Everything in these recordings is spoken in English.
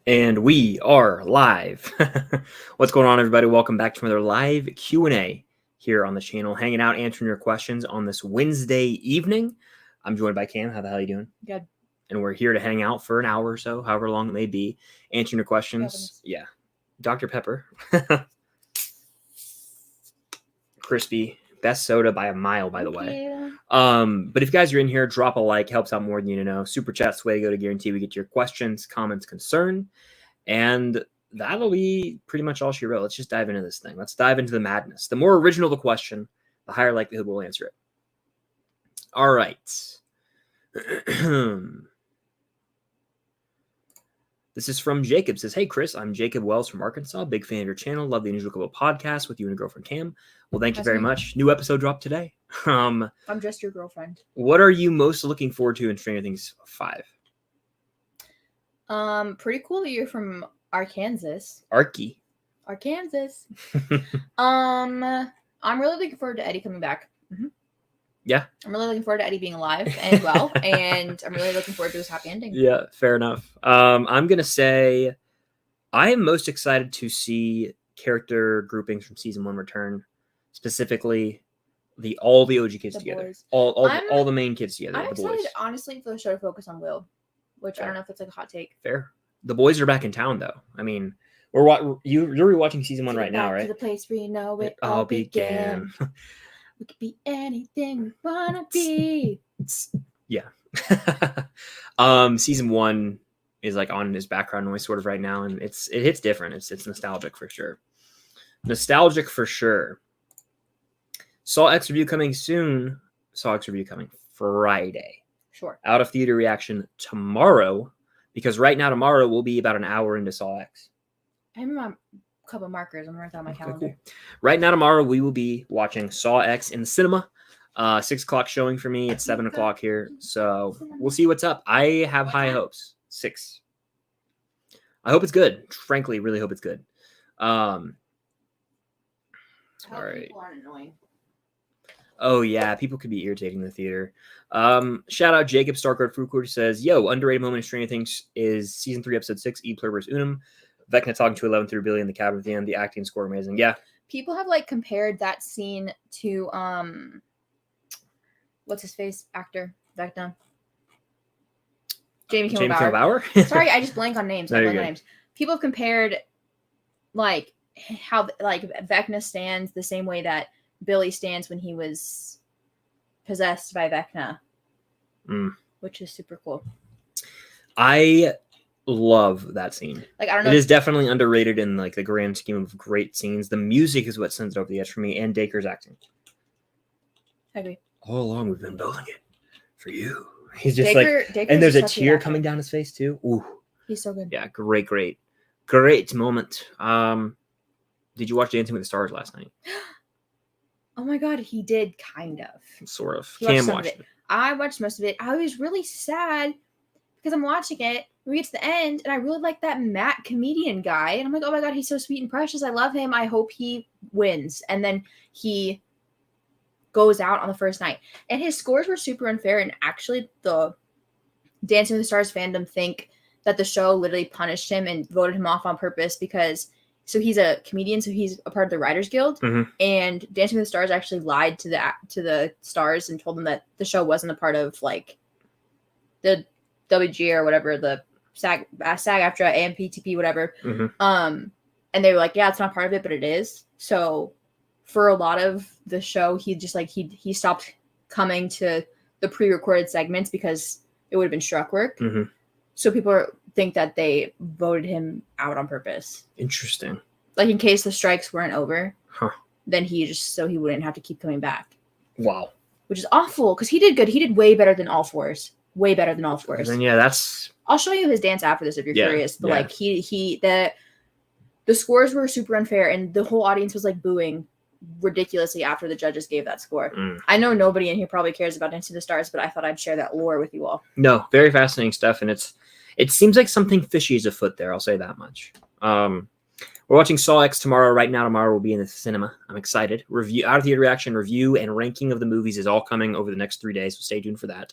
And we are live. What's going on, everybody? Welcome back to another live Q&A here on the channel, hanging out, answering your questions on this Wednesday evening. I'm joined by Cam. How the hell are you doing? Good. And we're here to hang out for an hour or so, however long it may be, answering your questions. Yeah. Dr. Pepper. Crispy. Best soda by a mile, by the way. But if you guys are in here, drop a like. Helps out more than you know. Super chat's the way to go to guarantee we get your questions, comments, concern. And that'll be pretty much all she wrote. Let's just dive into this thing. Let's dive into the madness. The more original the question, the higher likelihood we'll answer it. All right. This is from Jacob. Says, hey, Chris, I'm Jacob Wells from Arkansas. Big fan of your channel. Love the Unusual Couple podcast with you and your girlfriend, Cam. Well, thank you very much. New episode dropped today. I'm just your girlfriend. What are you most looking forward to in Stranger Things 5? Pretty cool that you're from Arkansas. Arky. Arkansas. I'm really looking forward to Eddie coming back. Mm-hmm. Yeah. I'm really looking forward to Eddie being alive and well, and I'm really looking forward to his happy ending. Yeah, fair enough. I'm gonna say I am most excited to see character groupings from season 1 return, specifically all the OG kids together, boys. all the main kids together. I'm the excited, boys. honestly, for the show to focus on Will, which Fair. I don't know if it's like a hot take. Fair. The boys are back in town, though. I mean, you're rewatching season 1 right now, right? To the place where you know it all began. We could be anything we wanna be. Yeah. Season 1 is like on his background noise sort of right now, and it hits different. It's nostalgic for sure. Nostalgic for sure. Saw X review coming soon. Saw X review coming Friday. Sure. Out of theater reaction tomorrow, because right now tomorrow will be about an hour into Saw X. I have my couple markers. I'm gonna write that on my calendar. Cool. Right now tomorrow we will be watching Saw X in the cinema. 6 o'clock showing for me. It's 7 o'clock here, so we'll see what's up. I have high hopes. 6. I hope it's good. Frankly, really hope it's good. All right. People aren't annoying. Oh yeah, people could be irritating in the theater. Shout out Jacob Starkard Fruitcourt says, "Yo, underrated moment in Stranger Things is season 3, episode 6, E Pluribus Unum. Vecna talking to 11 through Billy in the cabin at the end. The acting score amazing. Yeah, people have like compared that scene to what's his face actor Vecna. Jamie Kimmel Bauer. Sorry, I just blank on names. People have compared like how like Vecna stands the same way that Billy stands when he was possessed by Vecna, which is super cool. I love that scene. Like, I don't know. It is definitely underrated in like the grand scheme of great scenes. The music is what sends it over the edge for me, and Dacre's acting. I agree. All along we've been building it for you. He's just Dacre's and there's a tear coming down his face too. Ooh, he's so good. Yeah, great moment. Did you watch Dancing with the Stars last night? Oh my god, he did kind of. Sort of. Cam watched it. I watched most of it. I was really sad because I'm watching it. We get to the end, and I really like that Matt comedian guy. And I'm like, oh my god, he's so sweet and precious. I love him. I hope he wins. And then he goes out on the first night. And his scores were super unfair. And actually, the Dancing with the Stars fandom think that the show literally punished him and voted him off on purpose because... So he's a comedian, so he's a part of the Writers Guild. Mm-hmm. And Dancing with the Stars actually lied to the stars and told them that the show wasn't a part of like the WG or whatever, the SAG-AFTRA, AMPTP, whatever. Mm-hmm. And they were like, yeah, it's not part of it, but it is. So for a lot of the show, he just like he stopped coming to the pre-recorded segments because it would have been struck work. Mm-hmm. So people think that they voted him out on purpose. Interesting. Like in case the strikes weren't over, then he wouldn't have to keep coming back. Wow. Which is awful because he did good. He did way better than all fours. Way better than all fours. And then that's. I'll show you his dance after this if you're curious. But like the scores were super unfair and the whole audience was like booing ridiculously after the judges gave that score. I know nobody in here probably cares about Dancing with the Stars, but I thought I'd share that lore with you all. No, very fascinating stuff, and it seems like something fishy is afoot there. I'll say that much. We're watching Saw X tomorrow. Right now, tomorrow we'll be in the cinema. I'm excited. Out of theater reaction, review, and ranking of the movies is all coming over the next 3 days, so stay tuned for that.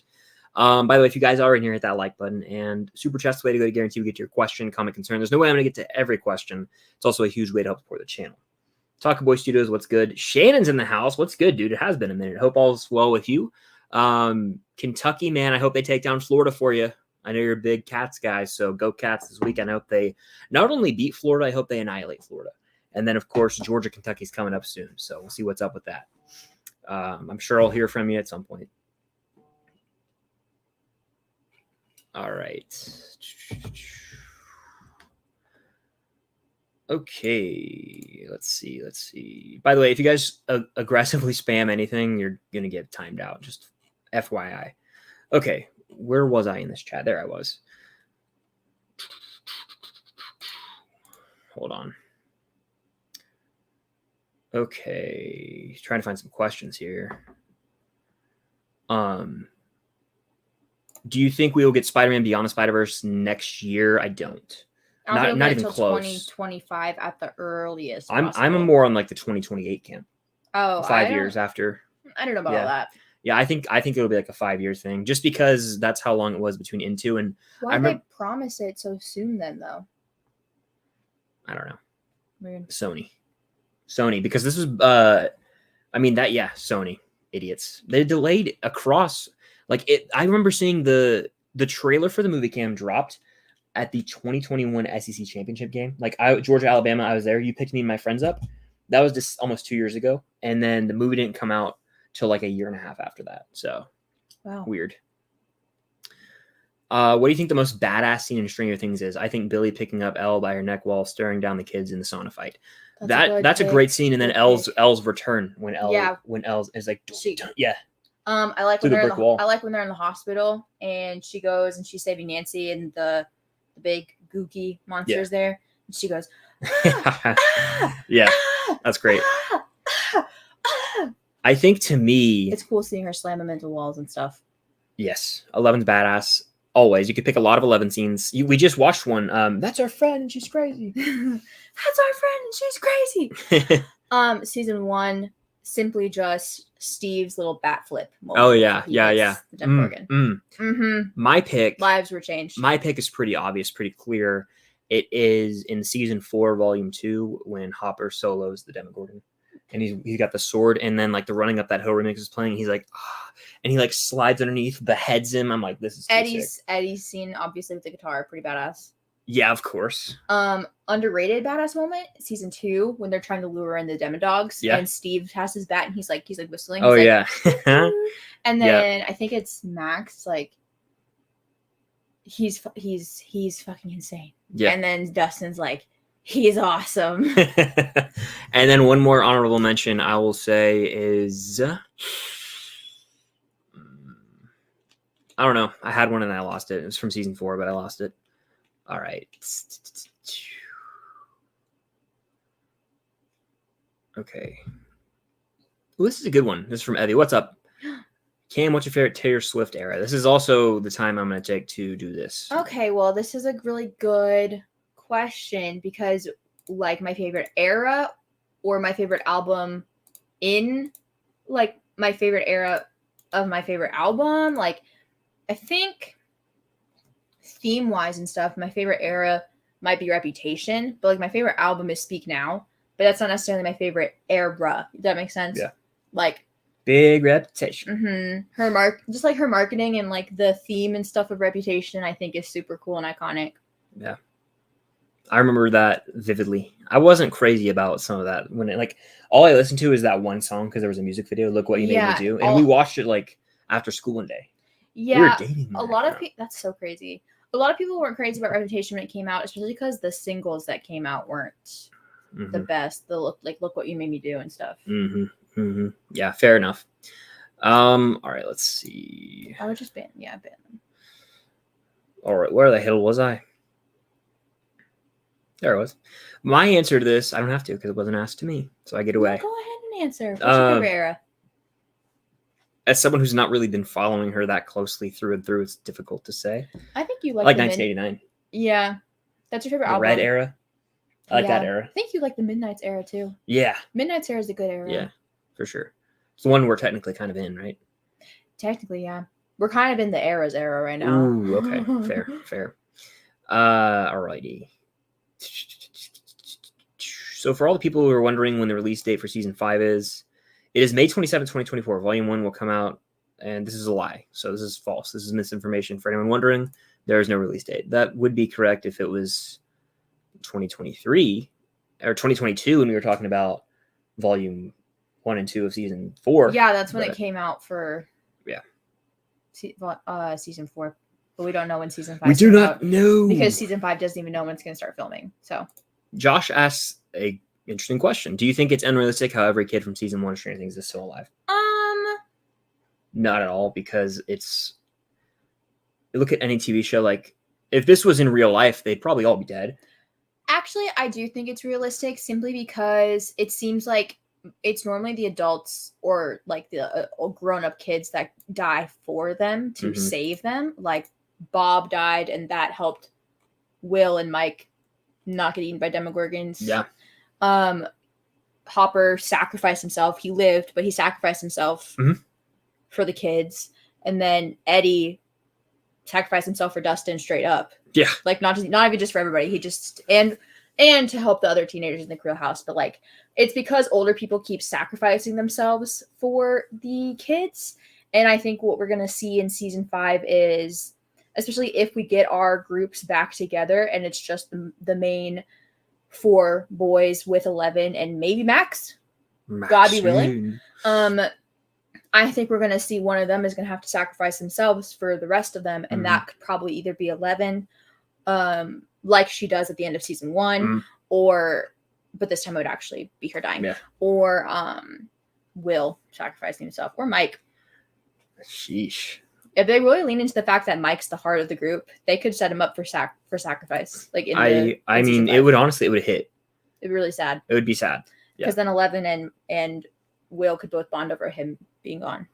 By the way, if you guys are in here, hit that like button. And Super Chat's the way to go to guarantee we get to your question, comment, concern. There's no way I'm going to get to every question. It's also a huge way to help support the channel. Talking Boy Studios, what's good? Shannon's in the house. What's good, dude? It has been a minute. Hope all's well with you. Kentucky, man, I hope they take down Florida for you. I know you're a big Cats guy, so go Cats this weekend. I hope they not only beat Florida, I hope they annihilate Florida. And then, of course, Georgia, Kentucky's coming up soon. So we'll see what's up with that. I'm sure I'll hear from you at some point. All right. Okay. Let's see. By the way, if you guys aggressively spam anything, you're going to get timed out. Just FYI. Okay. Where was I in this chat? There I was. Hold on. Okay. Trying to find some questions here. Do you think we will get Spider-Man Beyond the Spider-Verse next year? I don't. Not even close. 2025 at the earliest. I'm more on like the 2028 camp. Oh, 5 years after. I don't know about all that. Yeah, I think it'll be like a 5-year thing, just because that's how long it was between Into and. Why did they promise it so soon then, though? I don't know. Weird. Sony, because this was Sony idiots. They delayed across like it. I remember seeing the trailer for the movie cam dropped at the 2021 SEC championship game. Like Georgia, Alabama, I was there. You picked me and my friends up. That was just almost 2 years ago, and then the movie didn't come out till like a year and a half after that. So, wow, weird. What do you think the most badass scene in Stranger Things is? I think Billy picking up Elle by her neck while staring down the kids in the sauna fight. That's a great scene. And then Elle's return when Elle is like, yeah. I like when they're in the hospital and she goes and she's saving Nancy and the big gooky monsters there. And she goes, yeah, that's great. I think to me, it's cool seeing her slam them into walls and stuff. Yes, 11's badass. Always. You could pick a lot of 11 scenes. We just watched one. That's our friend and she's crazy. That's our friend and she's crazy. Season 1, simply just Steve's little bat flip moment. Oh yeah. The Demogorgon. My pick. Lives were changed. My pick is pretty obvious, pretty clear. It is in season 4, volume 2, when Hopper solos the Demogorgon. And he's got the sword, and then like the running up that hill remix is playing. He's like, and he like slides underneath, beheads him. I'm like, this is Eddie's scene, obviously with the guitar, pretty badass. Yeah, of course. Underrated badass moment, season 2, when they're trying to lure in the Demodogs, and Steve has his bat and he's like whistling. Oh yeah. And then I think it's Max, like he's fucking insane. Yeah. And then Dustin's like, he's awesome. And then one more honorable mention I will say is I don't know. I had one and I lost it. It was from season 4, but I lost it. All right. Okay. Well, this is a good one. This is from Evie. What's up? Cam, what's your favorite Taylor Swift era? This is also the time I'm going to take to do this. Okay, well, this is a really good question because, like, my favorite era or my favorite album in, like, my favorite era of my favorite album, like, I think theme-wise and stuff, my favorite era might be Reputation, but, like, my favorite album is Speak Now, but that's not necessarily my favorite era. Does that make sense? Yeah. Like, big Reputation. Her marketing and like the theme and stuff of Reputation, I think is super cool and iconic. Yeah, I remember that vividly. I wasn't crazy about some of that when like all I listened to is that one song because there was a music video. Look What You Made Me Do, and we watched it like after school one day. Yeah, we were dating a lot of people. That's so crazy. A lot of people weren't crazy about Reputation when it came out, especially because the singles that came out weren't the best. Look What You Made Me Do and stuff. Yeah, fair enough. All right, let's see. I would just ban them. All right, where the hell was I? There it was. My answer to this, I don't have to because it wasn't asked to me, so I get away. Go ahead and answer. What's your favorite era? As someone who's not really been following her that closely through and through, it's difficult to say. I think you like 1989. Yeah, that's your favorite album. Red era. I like that era. I think you like the Midnight's era too. Yeah. Midnight's era is a good era. Yeah, for sure. It's the one we're technically kind of in, right? Technically, yeah. We're kind of in the era right now. Ooh, okay. Fair. Alrighty. So for all the people who are wondering when the release date for season 5 is, it is May 27th, 2024. Volume 1 will come out, and this is a lie. So this is false. This is misinformation. For anyone wondering, there is no release date. That would be correct if it was 2023 or 2022 when we were talking about volume 1 and 2 of season 4. Yeah, that's when it came out for yeah season 4. But we don't know when season 5 we do not know because season 5 doesn't even know when it's going to start filming. So Josh asks a interesting question. Do you think it's unrealistic how every kid from season 1 of Stranger Things is still alive? Not at all, because look at any TV show, like if this was in real life, they'd probably all be dead. Actually, I do think it's realistic simply because it seems like it's normally the adults or like the grown-up kids that die for them to save them. Like Bob died, and that helped Will and Mike not get eaten by Demogorgons. Yeah. Hopper sacrificed himself. He lived, but he sacrificed himself for the kids. And then Eddie sacrificed himself for Dustin straight up. Yeah. Like not even just for everybody. He just and to help the other teenagers in the Creel house. But like it's because older people keep sacrificing themselves for the kids. And I think what we're gonna see in season 5 is, especially if we get our groups back together and it's just the main 4 boys with 11 and maybe Max. God be willing. I think we're going to see one of them is going to have to sacrifice themselves for the rest of them. And that could probably either be 11, like she does at the end of season 1, but this time it would actually be her dying, or Will sacrificing himself, or Mike. Sheesh. If they really lean into the fact that Mike's the heart of the group, they could set him up for sacrifice. Like I mean, it would hit. It'd be really sad. It would be sad. Because then 11 and Will could both bond over him being gone.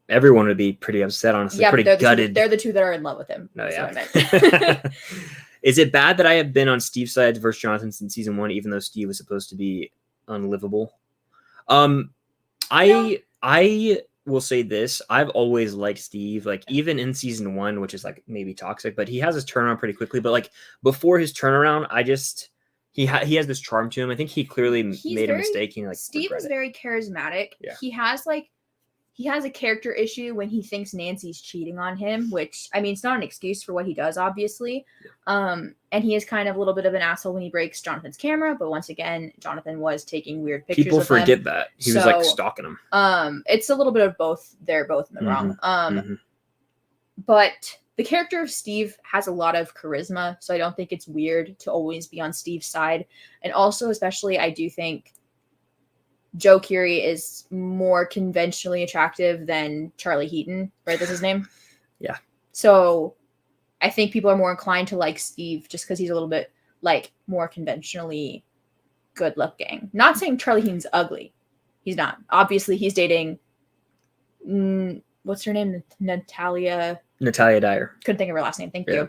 Everyone would be pretty upset, honestly. Yeah, pretty gutted. They're the two that are in love with him. No, yeah. Is it bad that I have been on Steve's side versus Jonathan since season 1, even though Steve was supposed to be unlivable? I will say this. I've always liked Steve, like even in season 1, which is like maybe toxic, but he has his turnaround pretty quickly. But like before his turnaround, he has this charm to him. I think he clearly made a mistake. Steve is very charismatic. Yeah. He has a character issue when he thinks Nancy's cheating on him, which, I mean, it's not an excuse for what he does, obviously. Yeah. And he is kind of a little bit of an asshole when he breaks Jonathan's camera. But once again, Jonathan was taking weird pictures People of forget him. that. He was like stalking him. It's a little bit of both. They're both in the wrong. But the character of Steve has a lot of charisma. So I don't think it's weird to always be on Steve's side. And also, especially, I do think Joe Keery is more conventionally attractive than Charlie Heaton, right? That's his name? Yeah. So I think people are more inclined to like Steve just because he's a little bit like more conventionally good looking. Not saying Charlie Heaton's ugly. He's not. Obviously, he's dating, what's her name? Natalia Dyer. Couldn't think of her last name. Thank you.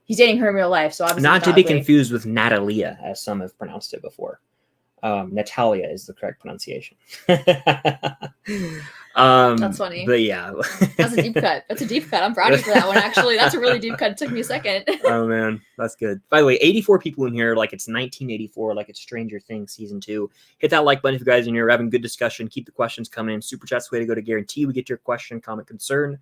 He's dating her in real life. So obviously not to be confused with Natalia, as some have pronounced it before. Natalia is the correct pronunciation. That's funny. But yeah. That's a deep cut. I'm proud of you for that one, actually. That's a really deep cut. It took me a second. Oh, man. That's good. By the way, 84 people in here, like it's 1984, like it's Stranger Things Season 2. Hit that like button if you guys are in here. We're having good discussion. Keep the questions coming in. Super Chat's the way to go to guarantee we get your question, comment, concern.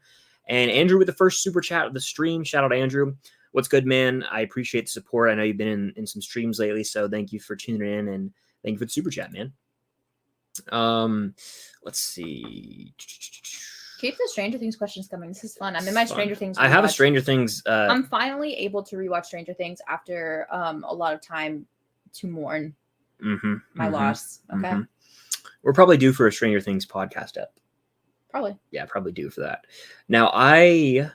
And Andrew with the first super chat of the stream. Shout out to Andrew. What's good, man? I appreciate the support. I know you've been in some streams lately, so thank you for tuning in, and thank you for the super chat, man. Let's see. Keep the Stranger Things questions coming. This is fun. I'm in my Stranger Things. I have a Stranger Things. I'm finally able to rewatch Stranger Things after a lot of time to mourn my loss. Okay. We're probably due for a Stranger Things podcast up. Probably. Yeah, probably due for that. Now, I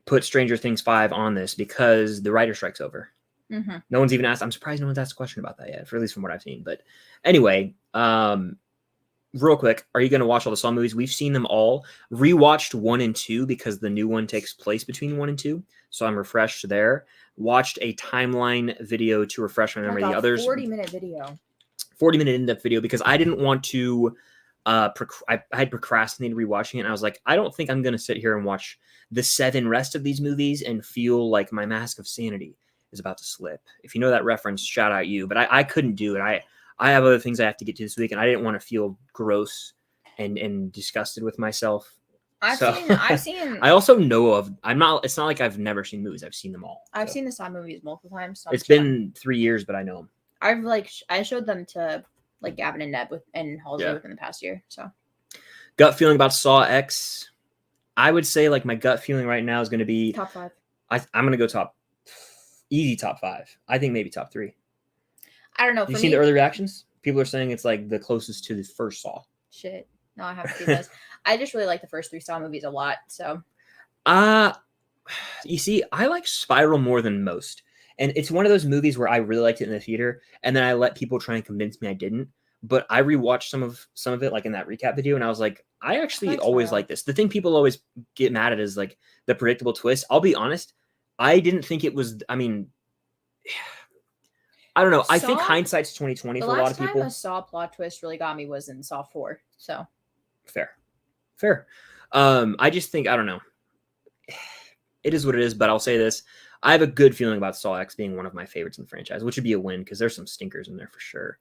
put Stranger Things 5 on this because the writer strike's over. No one's even asked. I'm surprised no one's asked a question about that yet, for at least from what I've seen. But anyway, real quick, are you going to watch all the Saw movies? We've seen them all. Rewatched 1 and 2 because the new one takes place between 1 and 2. So I'm refreshed there. Watched a timeline video to refresh my memory. The others 40-minute video. 40-minute in-depth video because I didn't want to I had procrastinated rewatching it, and I was like, I don't think I'm gonna sit here and watch the 7 rest of these movies and feel like my mask of sanity is about to slip. If you know that reference, shout out you. But I couldn't do it. I have other things I have to get to this week, and I didn't want to feel gross and disgusted with myself. I've seen. I also know of. I'm not. It's not like I've never seen movies. I've seen them all. I've seen the Saw movies multiple times. So it's been 3 years, but I know them. I've I showed them to like Gavin and Neb and Halsey within the past year. So gut feeling about Saw X. I would say like my gut feeling right now is going to be top 5. I'm going to go easy top 5. I think maybe top 3. I don't know. You seen the early reactions? People are saying it's like the closest to the first Saw. Shit. No, I haven't seen those. I just really like the first 3 Saw movies a lot. So, you see, I like Spiral more than most, and it's one of those movies where I really liked it in the theater, and then I let people try and convince me I didn't. But I rewatched some of it, like in that recap video, and I was like, I actually always like this. The thing people always get mad at is like the predictable twist. I'll be honest, I didn't think it was. I mean, I don't know. I think hindsight's 20/20 for a lot of people. The last time a Saw plot twist really got me was in Saw 4. So fair. I just think I don't know. It is what it is, but I'll say this: I have a good feeling about Saw X being one of my favorites in the franchise, which would be a win because there's some stinkers in there for sure.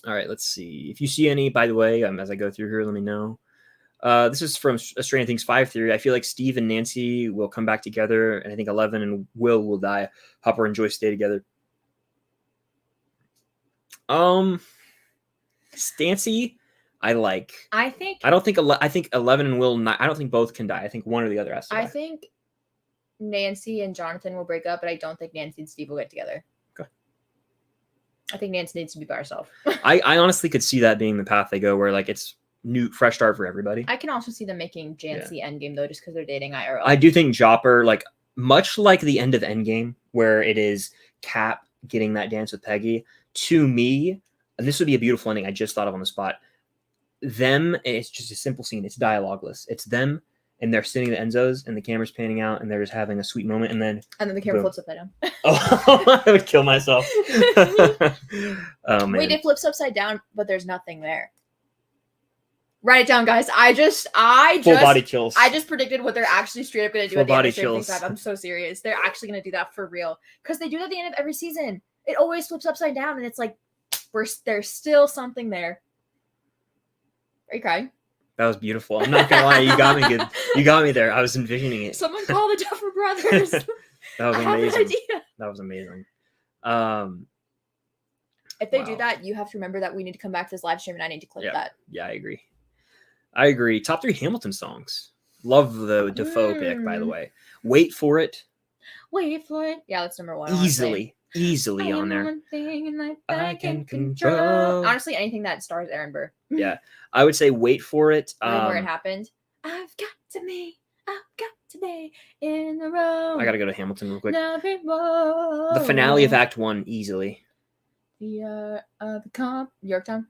All right, let's see. If you see any, by the way, as I go through here, let me know. This is from A Stranger Things 5 theory. I feel like Steve and Nancy will come back together, and I think 11 and Will die. Hopper and Joyce stay together. Stancy, I like. I don't think. I think 11 and Will. I don't think both can die. I think one or the other has to die. I think Nancy and Jonathan will break up, but I don't think Nancy and Steve will get together. I think Nancy needs to be by herself. I honestly could see that being the path they go, where like it's fresh start for everybody. I can also see them making Jancy Endgame though, just because they're dating IRL. I do think Jopper, like much like the end of Endgame, where it is Cap getting that dance with Peggy. To me, and this would be a beautiful ending. I just thought of on the spot. It's just a simple scene. It's dialogueless. It's them. And they're sitting at the Enzos, and the camera's panning out, and they're just having a sweet moment, and then the camera flips upside down. Oh, I would kill myself. Oh man! Wait, it flips upside down, but there's nothing there. Write it down, guys. I just full body chills. I just predicted what they're actually straight up going to do full at the end body of Stranger chills. Things 5. I'm so serious. They're actually going to do that for real because they do that at the end of every season. It always flips upside down, and it's like there's still something there. Are you crying? That was beautiful. I'm not gonna lie, you got me good. You got me there. I was envisioning it. Someone call the Duffer Brothers. That was amazing. I have an idea. That was amazing. If they do that, you have to remember that we need to come back to this live stream, and I need to clip that. Yeah, I agree. Top 3 Hamilton songs. Love the Defoe pick, by the way. Wait for it. Yeah, that's number 1. Easily on there. One thing in life I can control. Honestly, anything that stars Aaron Burr. Yeah, I would say Wait for it. Where it happened. I've got to be in the row. I gotta go to Hamilton real quick. The The finale of Act 1, easily. Yorktown. Yorktown's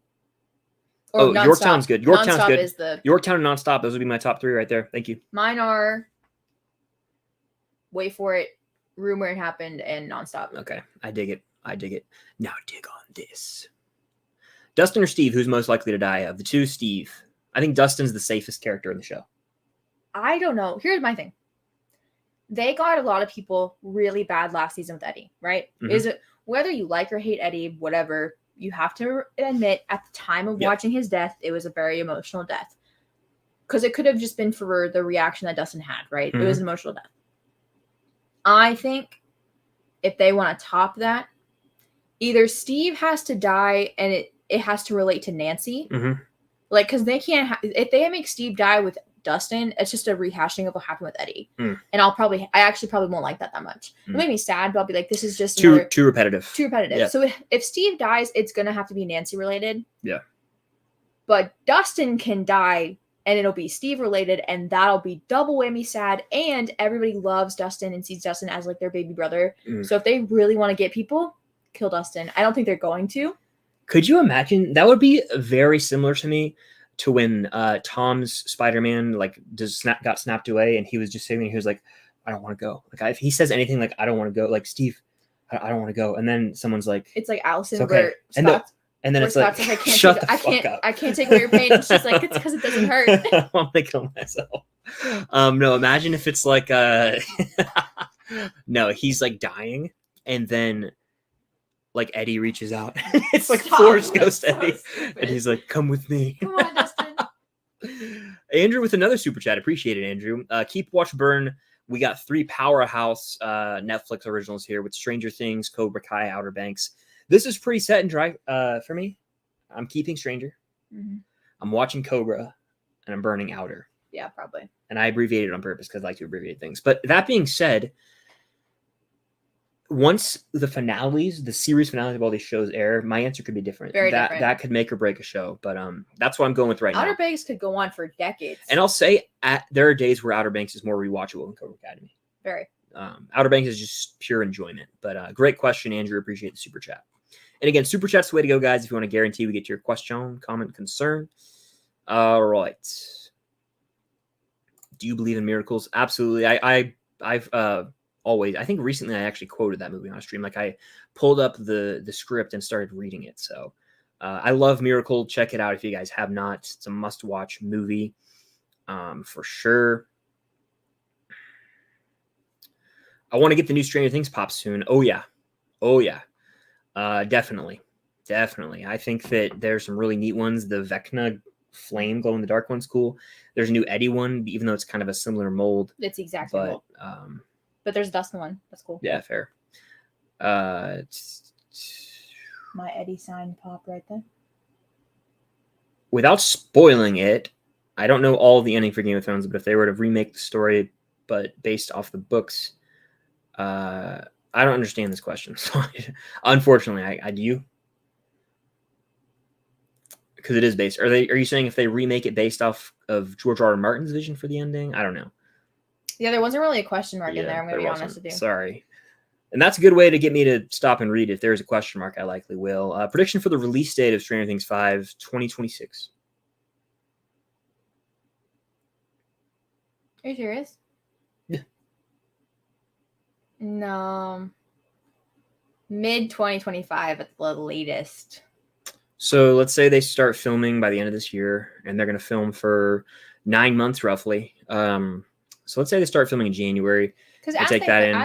good. Yorktown's good. Is Yorktown and Nonstop. Those would be my top 3 right there. Thank you. Mine are Wait for it, Room Where It Happened, and Nonstop. Okay, I dig it. Now dig on this. Dustin or Steve, who's most likely to die? Of the two, Steve. I think Dustin's the safest character in the show. I don't know. Here's my thing. They got a lot of people really bad last season with Eddie, right? Mm-hmm. Is it whether you like or hate Eddie, whatever, you have to admit at the time of watching his death, it was a very emotional death. Because it could have just been for the reaction that Dustin had, right? Mm-hmm. It was an emotional death. I think if they want to top that, either Steve has to die and it has to relate to Nancy. Mm-hmm. Like, because they can't, if they make Steve die with Dustin, it's just a rehashing of what happened with Eddie. And I actually probably won't like that much. It'll make me sad, but I'll be like, this is just too repetitive. Too repetitive. Yeah. So if Steve dies, it's going to have to be Nancy related. Yeah. But Dustin can die and it'll be Steve related, and that'll be double whammy sad. And everybody loves Dustin and sees Dustin as like their baby brother. So if they really want to get people, kill Dustin. I don't think they're going to. Could you imagine? That would be very similar to me to when Tom's Spider-Man got snapped away, and he was just sitting there. He was like, "I don't want to go." Like if he says anything like, "I don't want to go," like Steve, I don't want to go, and then someone's like, "It's like Allison." It's okay. And And then Or it's like, Scott's like, shut the fuck up. I can't take away your pain. It's just like, it's because it doesn't hurt. I'm thinking of myself. No, imagine if it's like no, he's like dying, and then like Eddie reaches out. It's like Stop. Forrest Ghost That's so Eddie, stupid. and he's like, "Come with me." Come on, Dustin. Andrew with another super chat. Appreciate it, Andrew. Keep Watch Burn. We got 3 powerhouse Netflix originals here with Stranger Things, Cobra Kai, Outer Banks. This is pretty set and dry for me. I'm keeping Stranger. Mm-hmm. I'm watching Cobra, and I'm burning Outer. Yeah, probably. And I abbreviated on purpose because I like to abbreviate things. But that being said, once the finales, the series finales of all these shows air, my answer could be different. Very different. That could make or break a show. But that's what I'm going with right now. Outer Banks could go on for decades. And I'll say there are days where Outer Banks is more rewatchable than Cobra Academy. Very. Outer Banks is just pure enjoyment. But great question, Andrew. Appreciate the super chat. And again, super chat's the way to go, guys. If you want to guarantee we get to your question, comment, concern. All right. Do you believe in miracles? Absolutely. I've always, I think recently I actually quoted that movie on a stream. Like I pulled up the script and started reading it. So I love Miracle. Check it out if you guys have not. It's a must-watch movie for sure. I want to get the new Stranger Things pop soon. Oh yeah. Definitely. I think that there's some really neat ones. The Vecna flame glow in the dark one's cool. There's a new Eddie one, even though it's kind of a similar mold. It's exactly mold. But there's a Dustin one. That's cool. Yeah, fair. My Eddie sign pop right there. Without spoiling it, I don't know all the ending for Game of Thrones, but if they were to remake the story, but based off the books, I don't understand this question. So unfortunately, I do. Because it is based. Are you saying if they remake it based off of George R. R. Martin's vision for the ending? I don't know. Yeah, there wasn't really a question mark in there. I'm going to be honest with you. Sorry. And that's a good way to get me to stop and read. If there's a question mark, I likely will. Prediction for the release date of Stranger Things 5, 2026. Are you serious? Yeah. No. Mid 2025 at the latest. So let's say they start filming by the end of this year, and they're going to film for 9 months roughly. So let's say they start filming in January. Because as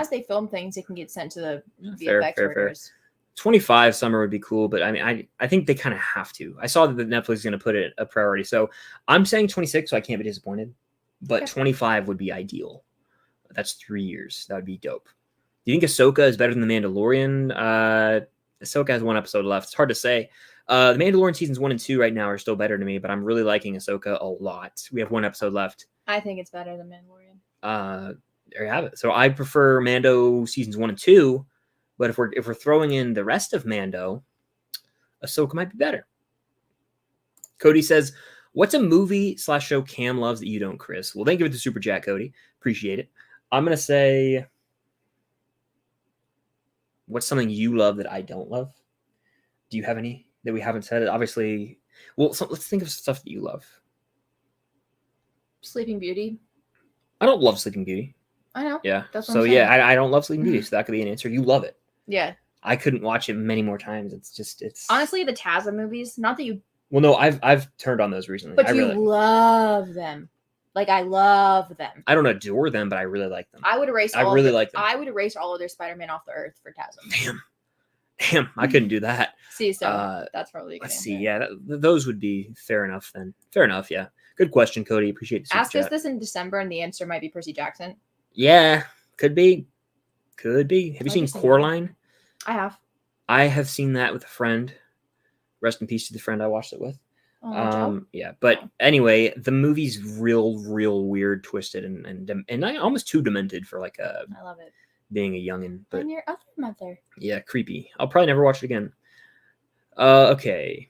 they film things, it can get sent to the VFX workers. 25 summer would be cool, but I mean, I think they kind of have to. I saw that Netflix is going to put it a priority. So I'm saying 26, so I can't be disappointed. But okay. 25 would be ideal. That's 3 years. That would be dope. Do you think Ahsoka is better than The Mandalorian? Ahsoka has 1 episode left. It's hard to say. The Mandalorian seasons 1 and 2 right now are still better to me, but I'm really liking Ahsoka a lot. We have 1 episode left. I think it's better than Mandalorian. There you have it. So I prefer Mando seasons 1 and 2, but if we're throwing in the rest of Mando, Ahsoka might be better. Cody says, "What's a movie/show Cam loves that you don't, Chris?" Well, thank you for the super chat, Cody. Appreciate it. I'm gonna say, what's something you love that I don't love? Do you have any that we haven't said? Obviously, well, let's think of stuff that you love. Sleeping Beauty. I don't love Sleeping Beauty. I know. Yeah. So yeah, I don't love Sleeping Beauty, so that could be an answer. You love it. Yeah. I couldn't watch it many more times. It's honestly the Tazza movies. Not that you. Well, no, I've turned on those recently. But you love them. Like I love them. I don't adore them, but I really like them. I would erase. I really like them. I would erase all of their Spider-Man off the earth for Tazza. Damn, I couldn't do that. See, so that's probably. Let's see. Yeah, those would be fair enough then. Fair enough. Yeah. Good question, Cody. Appreciate the ask us this in December, and the answer might be Percy Jackson. Yeah, could be. Have you seen Coraline? I have seen that with a friend. Rest in peace to the friend I watched it with. Yeah, but anyway, the movie's real weird, twisted, and almost too demented for like a. I love it. Being a youngin', but and your other mother. Yeah, creepy. I'll probably never watch it again. Okay.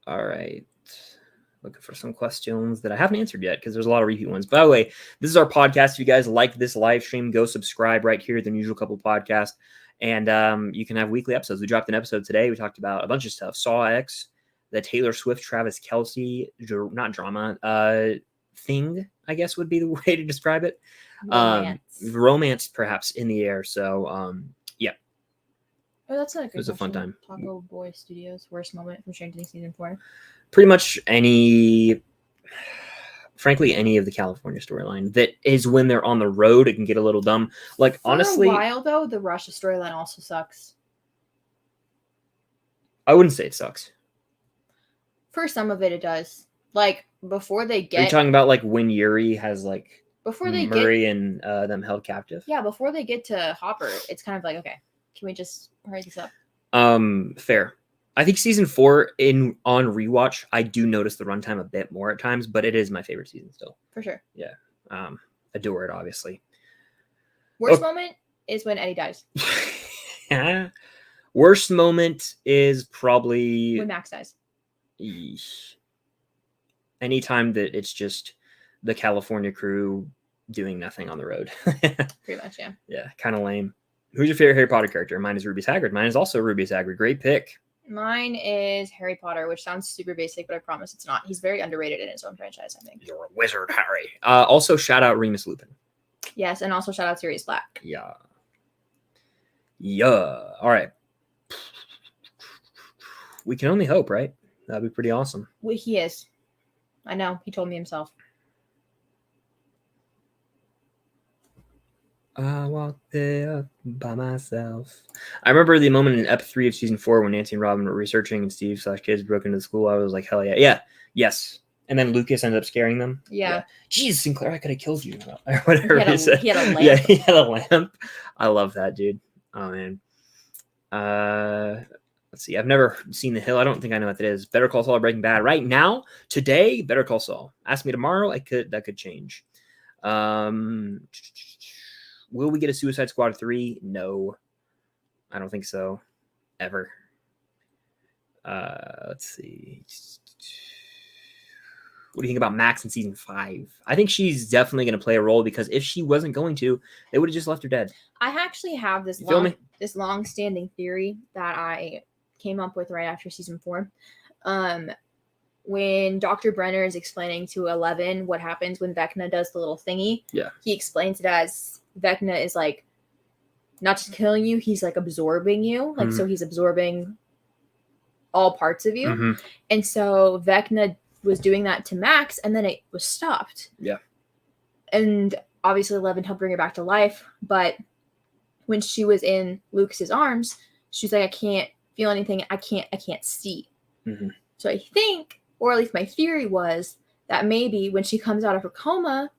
All right. Looking for some questions that I haven't answered yet because there's a lot of repeat ones. By the way, this is our podcast. If you guys like this live stream, go subscribe right here at the Unusual Couple Podcast. And you can have weekly episodes. We dropped an episode today. We talked about a bunch of stuff. Saw X, the Taylor Swift, Travis Kelce, not drama, thing, I guess would be the way to describe it. Romance. Perhaps in the air. So yeah. Oh, that's a good It was a fun time. Taco Boy Studios worst moment from Stranger Things season 4. Pretty much frankly, any of the California storyline that is when they're on the road, it can get a little dumb. Like, For honestly, a while though, the Russia storyline also sucks. I wouldn't say it sucks. For some of it does. Like before they get. Are you talking about like when Yuri has like before they Murray and them held captive? Yeah, before they get to Hopper, it's kind of like, okay, can we just hurry this up? Fair. I think season 4 on rewatch, I do notice the runtime a bit more at times, but it is my favorite season still. For sure. Yeah. Adore it, obviously. Worst moment is when Eddie dies. Worst moment is probably when Max dies. Anytime that it's just the California crew doing nothing on the road. Pretty much, yeah. Yeah, kind of lame. Who's your favorite Harry Potter character? Mine is Rubius Hagrid. Mine is also Rubius Hagrid. Great pick. Mine is Harry Potter, which sounds super basic, but I promise it's not. He's very underrated in his own franchise, I think. You're a wizard, Harry. Also, shout out Remus Lupin. Yes, and also shout out Sirius Black. Yeah. All right. We can only hope, right? That'd be pretty awesome. Well, he is. I know. He told me himself. I walked there by myself. I remember the moment in Ep 3 of season 4 when Nancy and Robin were researching and Steve/kids broke into the school. I was like, hell yeah. Yeah. Yes. And then Lucas ended up scaring them. Yeah. Jeez, Sinclair, I could have killed you. Or whatever he said. He had a lamp. Yeah, he had a lamp. I love that, dude. Oh, man. Let's see. I've never seen The Hill. I don't think I know what that is. Better Call Saul or Breaking Bad. Right now, today, Better Call Saul. Ask me tomorrow. That could change. Will we get a Suicide Squad 3? No. I don't think so. Ever. Let's see. What do you think about Max in season 5? I think she's definitely going to play a role because if she wasn't going to, they would have just left her dead. I actually have this long-standing theory that I came up with right after season 4. When Dr. Brenner is explaining to Eleven what happens when Vecna does the little thingy, he explains it as Vecna is like not just killing you, he's like absorbing you. Like, so he's absorbing all parts of you. Mm-hmm. And so Vecna was doing that to Max, and then it was stopped. Yeah. And obviously 11 helped bring her back to life, but when she was in Lucas's arms, she's like, I can't feel anything. I can't see. Mm-hmm. So I think, or at least my theory was that maybe when she comes out of her coma,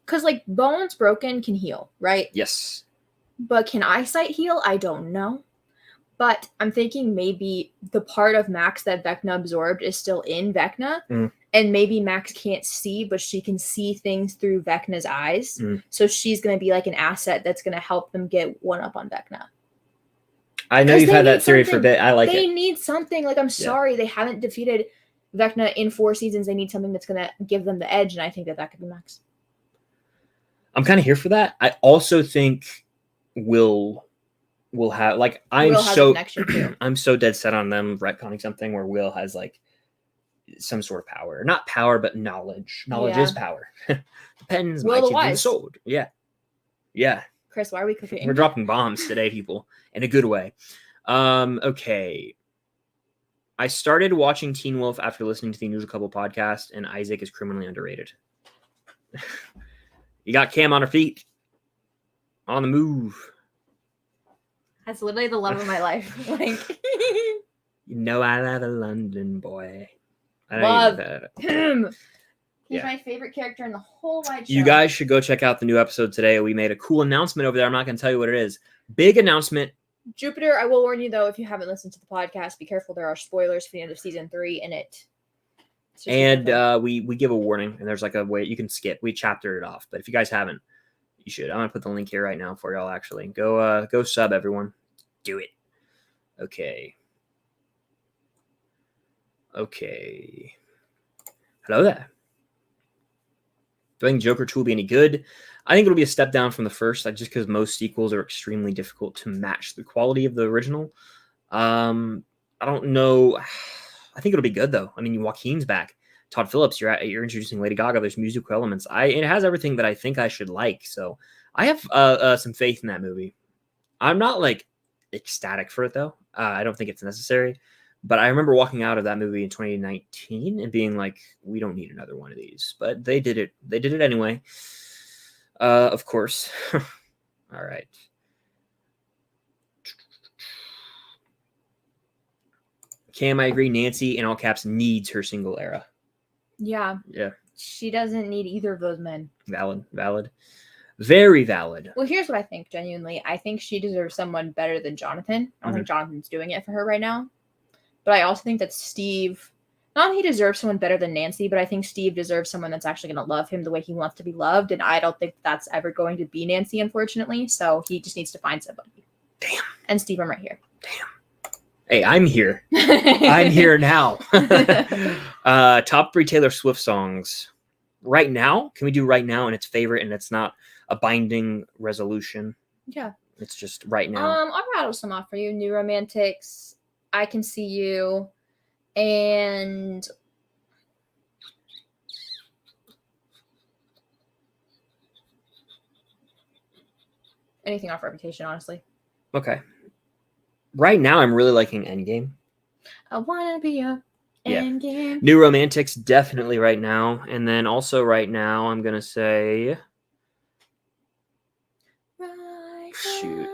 because like bones broken can heal, right? Yes. But can eyesight heal? I don't know. But I'm thinking maybe the part of Max that Vecna absorbed is still in Vecna. And maybe Max can't see, but she can see things through Vecna's eyes. So she's going to be like an asset that's going to help them get one up on Vecna. I know you've had that theory for a bit. I like it. They need something. Like, I'm sorry, they haven't defeated Vecna in 4 seasons. They need something that's going to give them the edge, and I think that could be Max. I'm kind of here for that. I also think Will have, like, I'm so dead set on them retconning something where Will has like some sort of power. Not power, but knowledge. Knowledge is power. Depends. Will the Wise. Sword. Yeah. Yeah. Chris, why are we cooking? We're dropping bombs today, people, in a good way. Okay. I started watching Teen Wolf after listening to the News a Couple podcast, and Isaac is criminally underrated. You got Cam on her feet. On the move. That's literally the love of my life. Like, you know I love a London boy. I love him. He's my favorite character in the whole wide show. You guys should go check out the new episode today. We made a cool announcement over there. I'm not going to tell you what it is. Big announcement. Jupiter, I will warn you, though, if you haven't listened to the podcast, be careful. There are spoilers for the end of season 3 in it. And we give a warning, and there's like a way you can skip. We chaptered it off. But if you guys haven't, you should. I'm going to put the link here right now for y'all, actually. Go sub, everyone. Do it. Okay. Hello there. Do I think Joker 2 will be any good? I think it'll be a step down from the first, just because most sequels are extremely difficult to match the quality of the original. I don't know. I think it'll be good, though. I mean, Joaquin's back. Todd Phillips, you're introducing Lady Gaga. There's musical elements. It has everything that I think I should like. So I have some faith in that movie. I'm not like ecstatic for it though. I don't think it's necessary. But I remember walking out of that movie in 2019 and being like, we don't need another one of these. But they did it. They did it anyway. Of course. All right. Cam, I agree. Nancy, in all caps, needs her single era. Yeah. Yeah. She doesn't need either of those men. Valid. Very valid. Well, here's what I think, genuinely. I think she deserves someone better than Jonathan. I don't think Jonathan's doing it for her right now. But I also think that Steve, not that he deserves someone better than Nancy, but I think Steve deserves someone that's actually going to love him the way he wants to be loved. And I don't think that's ever going to be Nancy, unfortunately. So he just needs to find somebody. Damn. And Steve, I'm right here. Damn. Hey, I'm here. I'm here now. Top 3 Taylor Swift songs. Right now? Can we do right now and it's favorite and it's not a binding resolution? Yeah. It's just right now. I'll rattle some off for you. New Romantics, I Can See You, and anything off Reputation, honestly. Okay. Right now, I'm really liking Endgame. I wanna be a Endgame. New Romantics, definitely right now. And then also right now, I'm going to say... Shoot.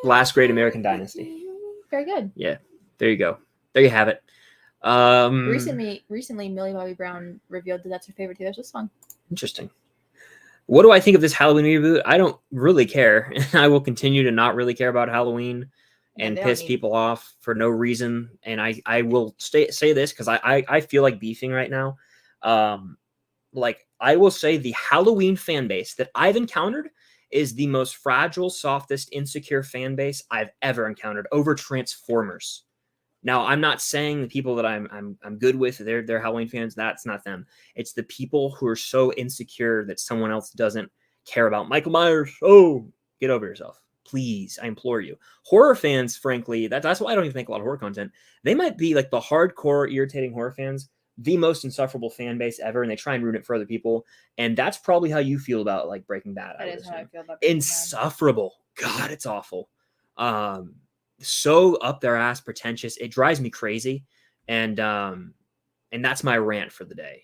Last Great American Dynasty. Very good. Yeah. There you go. There you have it. Recently, Millie Bobby Brown revealed that that's her favorite Taylor Swift song. Interesting. What do I think of this Halloween reboot? I don't really care. I will continue to not really care about Halloween and piss people off for no reason. And I will say this because I feel like beefing right now. Like I will say the Halloween fan base that I've encountered is the most fragile, softest, insecure fan base I've ever encountered over Transformers. Now, I'm not saying the people that I'm good with, they're Halloween fans. That's not them. It's the people who are so insecure that someone else doesn't care about Michael Myers. Oh, get over yourself. Please, I implore you. Horror fans, frankly, that's why I don't even make a lot of horror content. They might be like the hardcore, irritating horror fans, the most insufferable fan base ever, and they try and ruin it for other people. And that's probably how you feel about like Breaking Bad. That is how I feel about Breaking Insufferable. Bad. God, it's awful. So up their ass, pretentious. It drives me crazy. And that's my rant for the day.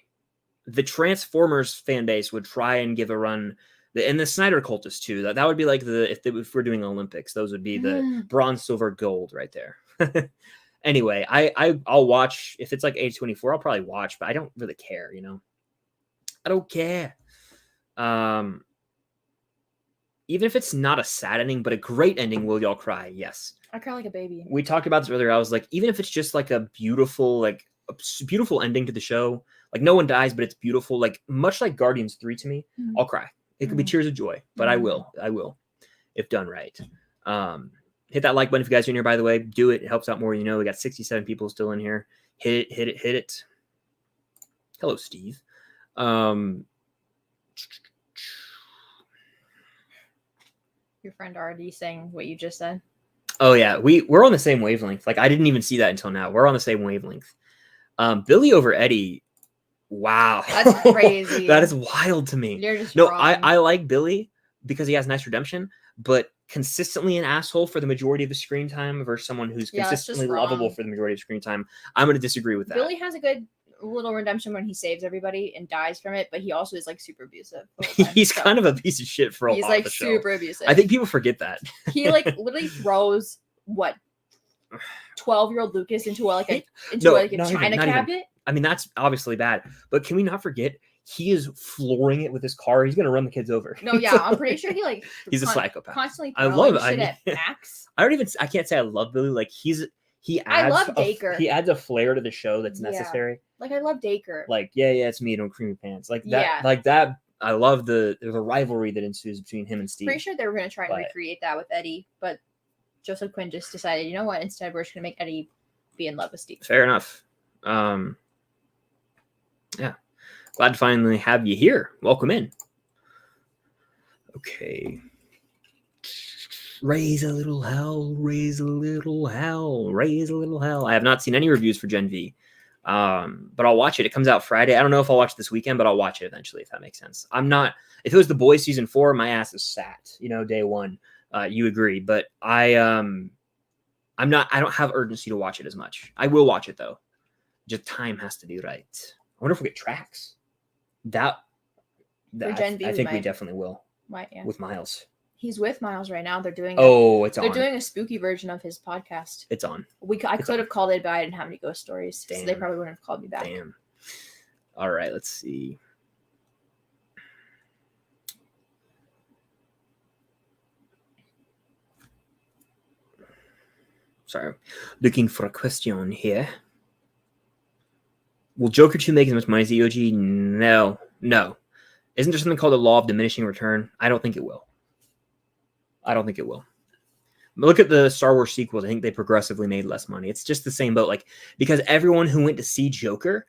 The Transformers fan base would try and give a run. And the Snyder cultists too. That would be like if we're doing Olympics, those would be the bronze, silver, gold right there. Anyway, I'll watch. If it's like A24, I'll probably watch, but I don't really care, you know? I don't care. Even if it's not a sad ending, but a great ending, will y'all cry? Yes. I cry like a baby. We talked about this earlier. I was like, even if it's just like a beautiful ending to the show, like no one dies, but it's beautiful, like much like Guardians 3 to me, I'll cry. It could be tears of joy, but I will, if done right. Hit that like button if you guys are in here, by the way. Do it. It helps out more. You know, we got 67 people still in here. Hit it. Hello, Steve. Your friend already saying what you just said. Oh, yeah. We're on the same wavelength. Like, I didn't even see that until now. We're on the same wavelength. Billy over Eddie. Wow. That's crazy. That is wild to me. You're just wrong. I like Billy because he has nice redemption, but consistently an asshole for the majority of the screen time versus someone who's consistently lovable for the majority of screen time. I'm going to disagree with that. Billy has a good little redemption when he saves everybody and dies from it, but he also is like super abusive. He's kind of a piece of shit for a lot of the show. He's like super abusive. I think people forget that. He like literally throws 12-year-old Lucas into a china cabinet. I mean, that's obviously bad, but can we not forget he is flooring it with his car? He's gonna run the kids over. No, yeah, I'm pretty sure he he's a psychopath. Constantly I love shit at Max. I can't say I love Billy. Like I love Dacre. He adds a flair to the show that's necessary. Like I love Dacre. Like yeah, it's me, don't cream your pants. Like that, like that. I love the rivalry that ensues between him and Steve. Pretty sure they were gonna try and recreate that with Eddie, but Joseph Quinn just decided, you know what? Instead, we're just gonna make Eddie be in love with Steve. Fair enough. Yeah. Glad to finally have you here. Welcome in. Okay. Raise a little hell, raise a little hell, raise a little hell. I have not seen any reviews for Gen V. But I'll watch it. It comes out Friday. I don't know if I'll watch it this weekend, but I'll watch it eventually, if that makes sense. If it was The Boys season 4, my ass is sat, day one. You agree, but I don't have urgency to watch it as much. I will watch it though. Just time has to be right. I wonder if we get tracks. I think we definitely will. Right, yeah. With Miles. He's with Miles right now. They're doing. They're doing a spooky version of his podcast. It's on. I could have called it, but I didn't have any ghost stories, so they probably wouldn't have called me back. Damn. All right, let's see. Sorry, looking for a question here. Will Joker 2 make as much money as the OG? No. Isn't there something called the law of diminishing return? I don't think it will. But look at the Star Wars sequels. I think they progressively made less money. It's just the same boat. Like, because everyone who went to see Joker,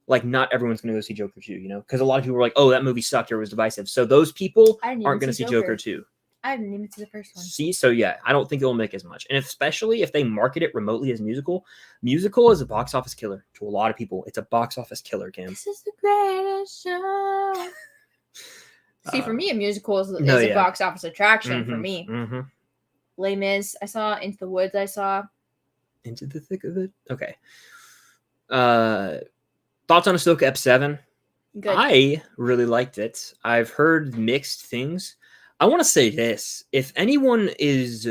like, not everyone's going to go see Joker 2, Because a lot of people were like, oh, that movie sucked or was divisive. So those people aren't going to see Joker 2. I didn't even see the first one. See, so yeah, I don't think it will make as much. And especially if they market it remotely as musical is a box office killer to a lot of people. It's a box office killer, Cam. This is the greatest show. See, for me, a musical is a box office attraction for me. Mm-hmm. Les Mis, I saw. Into the Woods, I saw. Into the Thick of It? Okay. Thoughts on Ahsoka Ep 7? Good. I really liked it. I've heard mixed things. I want to say this. If anyone is...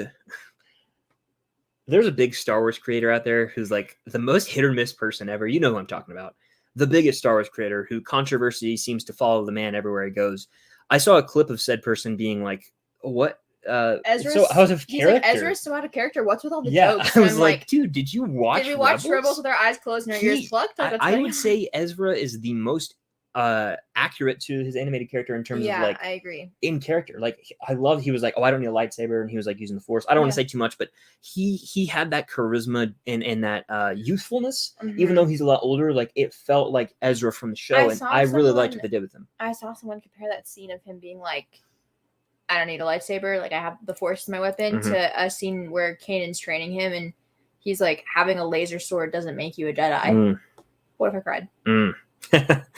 There's a big Star Wars creator out there who's like the most hit or miss person ever. You know who I'm talking about. The biggest Star Wars creator who controversy seems to follow the man everywhere he goes. I saw a clip of said person being like, what? Ezra's so out of character. Like, Ezra's so out of character. What's with all the I jokes? was like, dude, did you watch Did we watch Rebels with our eyes closed and our ears plugged? I would say Ezra is the most accurate to his animated character in terms of like, I agree. In character. Like, he was like, oh, I don't need a lightsaber, and he was like using the Force. I don't want to say too much, but he had that charisma and that youthfulness, even though he's a lot older. Like, it felt like Ezra from the show, and I really liked what they did with him. I saw someone compare that scene of him being like, I don't need a lightsaber, like I have the Force as my weapon, to a scene where Kanan's training him, and he's like, having a laser sword doesn't make you a Jedi. What if I cried?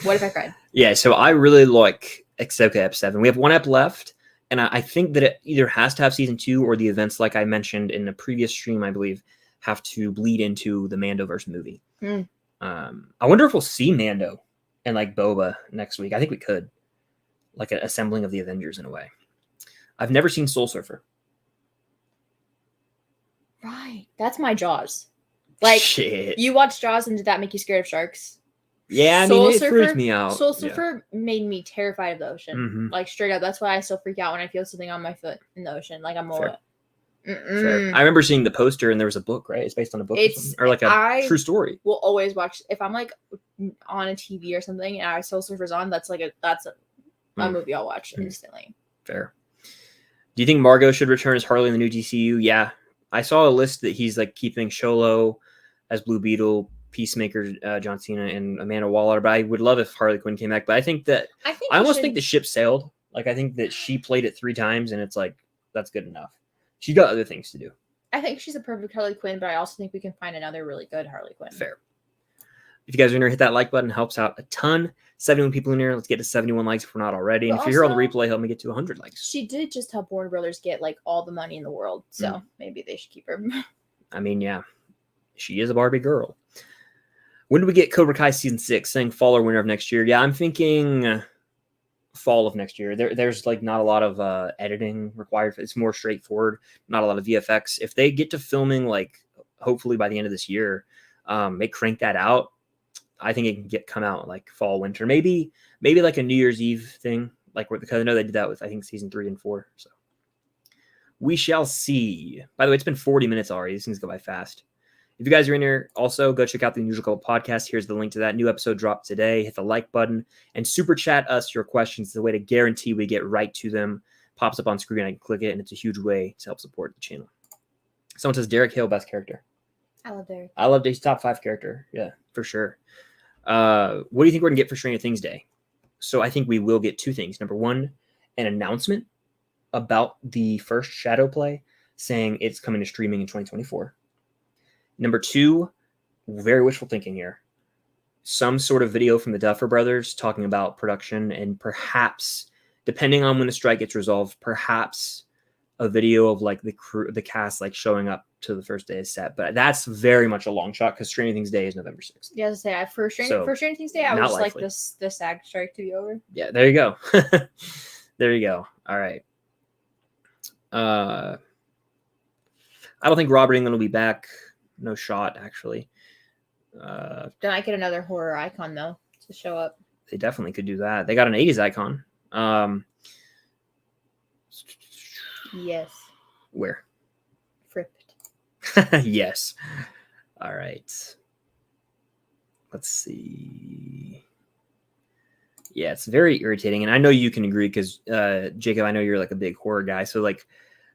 What if I cried? Yeah, so I really like Ahsoka Ep 7. We have one ep left, and I think that it either has to have season 2 or the events, like I mentioned in the previous stream, I believe, have to bleed into the Mandoverse movie. I wonder if we'll see Mando and like Boba next week. I think we could. Like an assembling of the Avengers in a way. I've never seen Soul Surfer. Right. That's my Jaws. Like, shit. You watched Jaws, and did that make you scared of sharks? Yeah, I mean, it freaks me out. Soul Surfer made me terrified of the ocean. Like, straight up. That's why I still freak out when I feel something on my foot in the ocean. Like, I'm all... I remember seeing the poster, and there was a book, right? It's based on a book or like a true story. Will always watch... If I'm, like, on a TV or something, and Soul Surfer's on, that's a movie I'll watch instantly. Fair. Do you think Margot should return as Harley in the new DCU? Yeah. I saw a list that he's like keeping Sholo as Blue Beetle, Peacemaker, John Cena, and Amanda Waller. But I would love if Harley Quinn came back. But I think I almost think the ship sailed. Like, I think that she played it 3 times, and it's like, that's good enough. She's got other things to do. I think she's a perfect Harley Quinn, but I also think we can find another really good Harley Quinn. Fair. If you guys are in here, hit that like button. Helps out a ton. 71 people in here. Let's get to 71 likes if we're not already. And if you're here on the replay, help me get to 100 likes. She did just help Warner Brothers get like all the money in the world. So maybe they should keep her. I mean, yeah. She is a Barbie girl. When do we get Cobra Kai season 6? Saying fall or winter of next year. Yeah, I'm thinking fall of next year. There's like not a lot of editing required. It's more straightforward. Not a lot of VFX. If they get to filming like hopefully by the end of this year, they crank that out. I think it can come out like fall, winter, maybe like a New Year's Eve thing, like because I know they did that with I think season 3 and 4. So we shall see. By the way, it's been 40 minutes already. These things go by fast. If you guys are in here, also go check out the Unusual Couple podcast. Here's the link to that new episode dropped today. Hit the like button and super chat us your questions. It's a way to guarantee we get right to them. Pops up on screen. I can click it, and it's a huge way to help support the channel. Someone says Derek Hill, best character. I love Derek. I love Dave's top 5 character. Yeah, for sure. What do you think we're going to get for Stranger Things Day? So I think we will get 2 things. Number 1, an announcement about the first Shadow play saying it's coming to streaming in 2024. Number 2, very wishful thinking here. some sort of video from the Duffer Brothers talking about production, and perhaps, depending on when the strike gets resolved, perhaps a video of like the crew, the cast, like showing up to the first day of set. But that's very much a long shot because Stranger Things Day is November 6th. Yeah, to say for Stranger Things Day, I would just like this SAG strike to be over. Yeah, there you go. There you go. All right. I don't think Robert Englund will be back. No shot, actually. Then I get another horror icon though to show up. They definitely could do that. They got an 80s icon. Yes. Where? Fripped. Yes. All right. Let's see. Yeah, it's very irritating, and I know you can agree because Jacob, I know you're like a big horror guy, so like,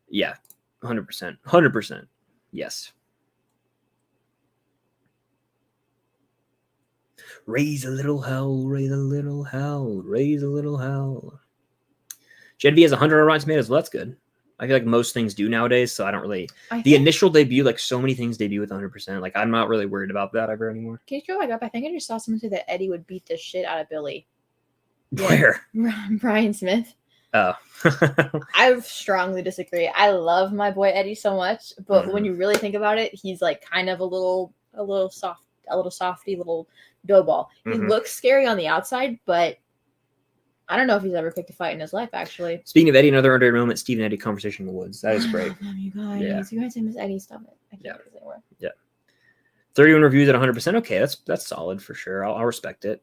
yeah, 100%, 100%, yes. Raise a little hell, raise a little hell, raise a little hell. Gen V has 100 on Rotten Tomatoes. Well, that's good. I feel like most things do nowadays, so I don't really. The initial debut, like so many things debut with 100%. Like I'm not really worried about that ever anymore. Can you go back up? I think I just saw someone say that Eddie would beat the shit out of Billy. Where? Brian Smith. Oh. I strongly disagree. I love my boy Eddie so much, but when you really think about it, he's like kind of a little softy, little dough ball. He looks scary on the outside, but I don't know if he's ever picked a fight in his life, actually. Speaking of Eddie, another underrated moment, Steve and Eddie conversation in the woods. That is great. You guys, you guys miss Eddie. Stop it. I can't do this anymore. Yeah. 31 reviews at 100%. Okay, that's solid for sure. I'll respect it.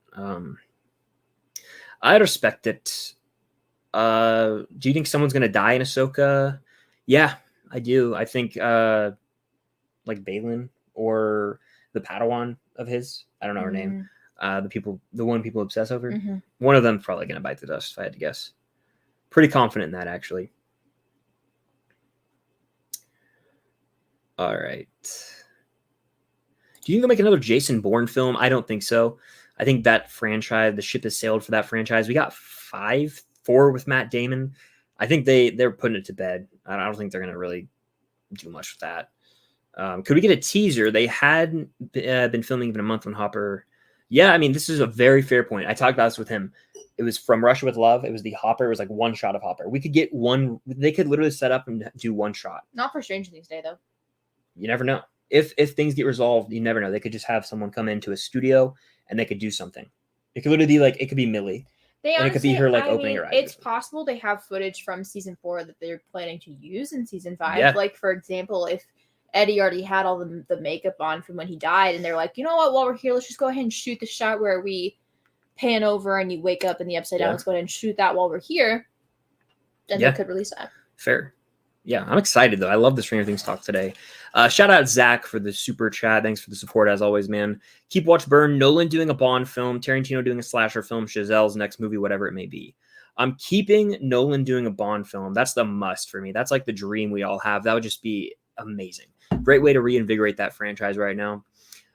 I respect it. Do you think someone's gonna die in Ahsoka? Yeah, I do. I think like Balin or the Padawan of his. I don't know her name. The one people obsess over. One of them's probably gonna bite the dust if I had to guess. Pretty confident in that, actually. All right. Do you think they'll make another Jason Bourne film? I don't think so. I think that franchise, the ship has sailed for that franchise. We got 4 with Matt Damon. I think they're putting it to bed. I don't think they're going to really do much with that. Could we get a teaser? They had been filming in a month when Hopper. Yeah, I mean, this is a very fair point. I talked about this with him. It was From Russia with Love. It was the Hopper. It was like one shot of Hopper. We could get one. They could literally set up and do one shot. Not for Stranger Things Day, though. You never know. If things get resolved, you never know. They could just have someone come into a studio and they could do something. It could literally be like, it could be Millie. And it could be her like opening her eyes. It's possible they have footage from season 4 that they're planning to use in season 5. Yeah. Like, for example, if Eddie already had all the makeup on from when he died, and they're like, you know what, while we're here, let's just go ahead and shoot the shot where we pan over and you wake up in the upside down. Let's go ahead and shoot that while we're here. Then they could release that. Fair. Yeah, I'm excited, though. I love the Stranger Things talk today. Shout out Zach for the super chat. Thanks for the support, as always, man. Keep watch burn. Nolan doing a Bond film. Tarantino doing a slasher film. Chazelle's next movie, whatever it may be. I'm keeping Nolan doing a Bond film. That's the must for me. That's like the dream we all have. That would just be amazing. Great way to reinvigorate that franchise right now.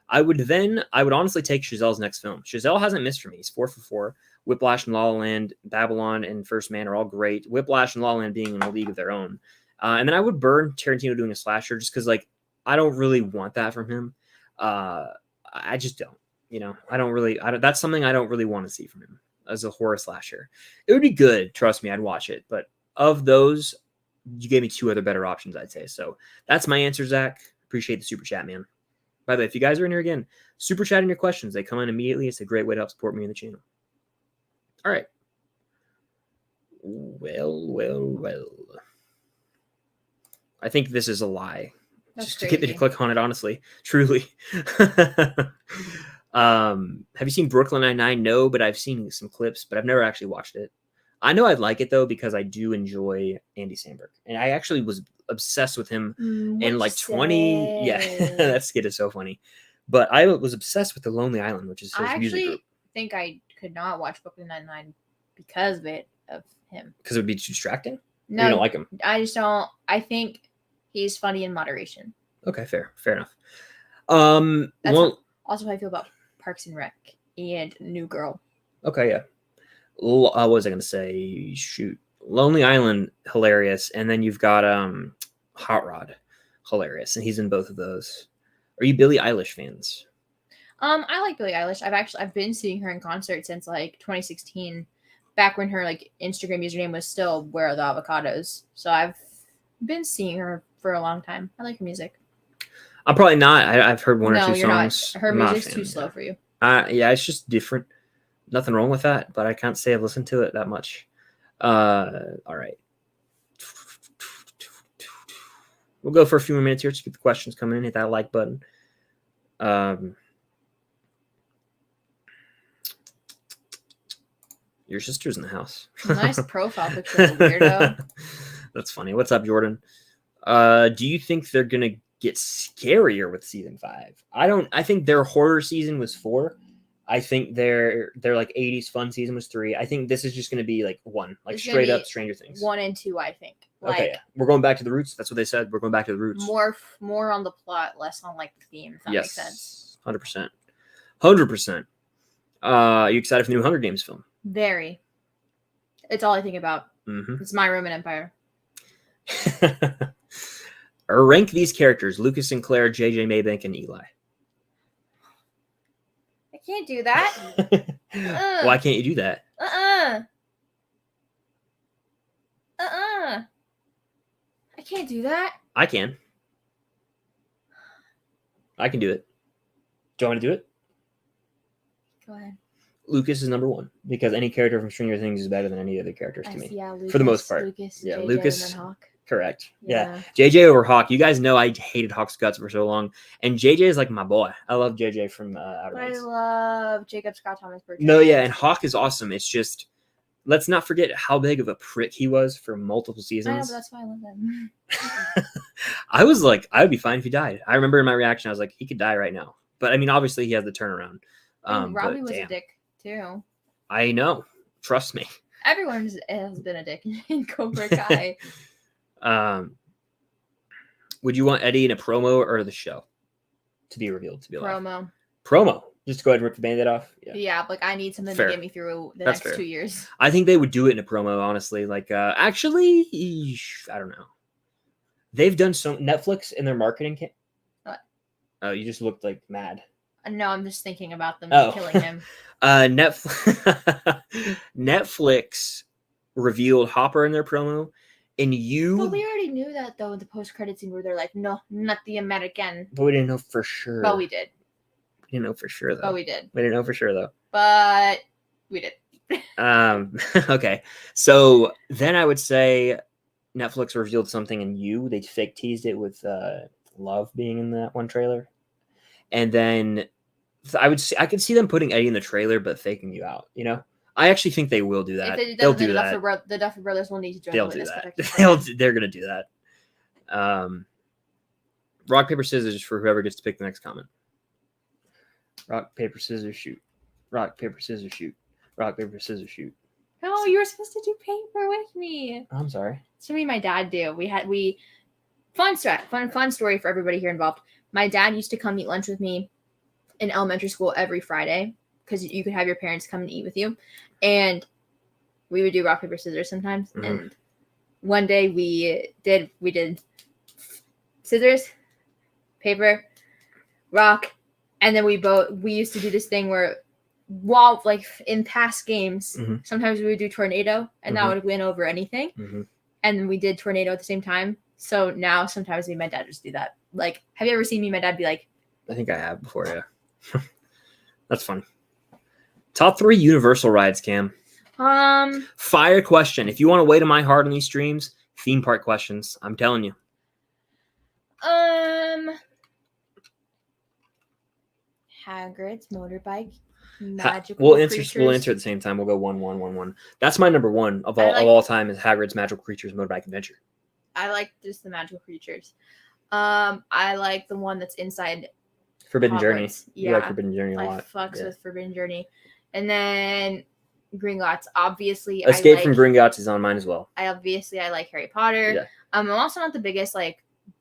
I would honestly take Chazelle's next film. Chazelle hasn't missed for me. He's 4 for 4. Whiplash and La La Land, Babylon, and First Man are all great. Whiplash and La La Land being in a league of their own. And then I would burn Tarantino doing a slasher just because, like, I don't really want that from him. I just don't. You know, that's something I don't really want to see from him as a horror slasher. It would be good. Trust me, I'd watch it. But of those, you gave me 2 other better options, I'd say. So that's my answer, Zach. Appreciate the super chat, man. By the way, if you guys are in here again, super chatting your questions. They come in immediately. It's a great way to help support me in the channel. All right. Well. I think this is a lie. That's just crazy. To get me to click on it, honestly. Truly. Have you seen Brooklyn Nine-Nine? No, but I've seen some clips, but I've never actually watched it. I know I'd like it, though, because I do enjoy Andy Samberg. And I actually was obsessed with him in like 20. Yeah, that skit is so funny. But I was obsessed with The Lonely Island, which is his music group. I think I could not watch Brooklyn Nine-Nine because of him. Because it would be too distracting? No, you don't like him? I just don't. I think he's funny in moderation. Okay, fair enough. That's also how I feel about Parks and Rec and New Girl. Okay, yeah. What was I going to say? Shoot. Lonely Island, hilarious. And then you've got Hot Rod, hilarious. And he's in both of those. Are you Billie Eilish fans? I like Billie Eilish. I've been seeing her in concert since like 2016, back when her like Instagram username was still Where Are the Avocados. So I've been seeing her for a long time. I like her music. I'm probably not. I've heard one or two you're songs. not. Her I'm not a music's fan too of slow that. for you. Yeah, it's just different. Nothing wrong with that, but I can't say I've listened to it that much. All right. We'll go for a few more minutes here. Just keep the questions coming in. Hit that like button. Your sister's in the house. Nice profile picture, weirdo. That's funny. What's up, Jordan? Do you think they're gonna get scarier with season 5? I think their horror season was 4. I think their like 80s fun season was 3. I think this is just gonna be like 1, like straight up Stranger Things. 1 and 2, I think. Like, okay, yeah. We're going back to the roots. That's what they said. We're going back to the roots. More on the plot, less on like the theme. If that makes sense. 100%. 100%. Are you excited for the new Hunger Games film? Very. It's all I think about. Mm-hmm. It's my Roman Empire. Rank these characters: Lucas Sinclair, JJ Maybank, and Eli. I can't do that. Why can't you do that? I can't do that. I can. I can do it. Do you want me to do it? Go ahead. Lucas is number 1 because any character from Stranger Things is better than any other characters to me. Yeah, Lucas, for the most part. Lucas, yeah, JJ, Lucas. And then Hawk. Correct. Yeah. JJ over Hawk. You guys know I hated Hawk's guts for so long, and JJ is like my boy. I love JJ from Outer Banks. I love Jacob Scott Thomas. No, yeah, and Hawk is awesome. It's just let's not forget how big of a prick he was for multiple seasons. I know, but that's why I love him. I was like, I would be fine if he died. I remember in my reaction, I was like, he could die right now. But I mean, obviously, he has the turnaround. Robbie was a dick too. I know. Trust me. Everyone has been a dick in Cobra Kai. Would you want Eddie in a promo or the show to be revealed? To be promo. Promo. Just go ahead and rip the Band-Aid off. Yeah, like I need something to get me through the next 2 years. I think they would do it in a promo, honestly. Like, actually, I don't know. They've done some Netflix in their marketing. What? Oh, you just looked like mad. No, I'm just thinking about them killing him. Netflix revealed Hopper in their promo, and you. But we already knew that though in the post-credit scene where they're like, "No, not the American." But we didn't know for sure. But we did. We didn't know for sure though. But we did. We didn't know for sure though. But we did. Okay. So then I would say Netflix revealed something and they fake teased it with Love being in that one trailer. And then I could see them putting Eddie in the trailer but faking you out, you know? I actually think they will do that. They'll do that. The Duffer Brothers will need to join. They'll do that. They're going to do that. Rock, paper, scissors for whoever gets to pick the next comment. Rock, paper, scissors, shoot. Rock, paper, scissors, shoot. Rock, paper, scissors, shoot. No, you were supposed to do paper with me. I'm sorry. So me and my dad do. Fun story for everybody here involved. My dad used to come eat lunch with me in elementary school every Friday because you could have your parents come and eat with you. And we would do rock, paper, scissors sometimes. Mm-hmm. And one day we did scissors, paper, rock, and then we used to do this thing where while like in past games, sometimes we would do tornado and that would win over anything. And then we did tornado at the same time. So now sometimes me and my dad just do that. Like, have you ever seen me and my dad be like? I think I have before, yeah. That's fun. Top 3 Universal rides, Cam. Fire question. If you want to weigh to my heart on these streams, theme park questions. I'm telling you. Hagrid's motorbike. Magical We'll creatures. We'll answer at the same time. We'll go 1-1-1-1. That's my number 1 of all time is Hagrid's Magical Creatures Motorbike Adventure. I like just the magical creatures. I like the one that's inside Forbidden Hogwarts. Journey. Yeah, you like Forbidden Journey a lot. I fucks with Forbidden Journey. And then Gringotts, obviously. Escape from Gringotts is on mine as well. I like Harry Potter. Yeah. I'm also not the biggest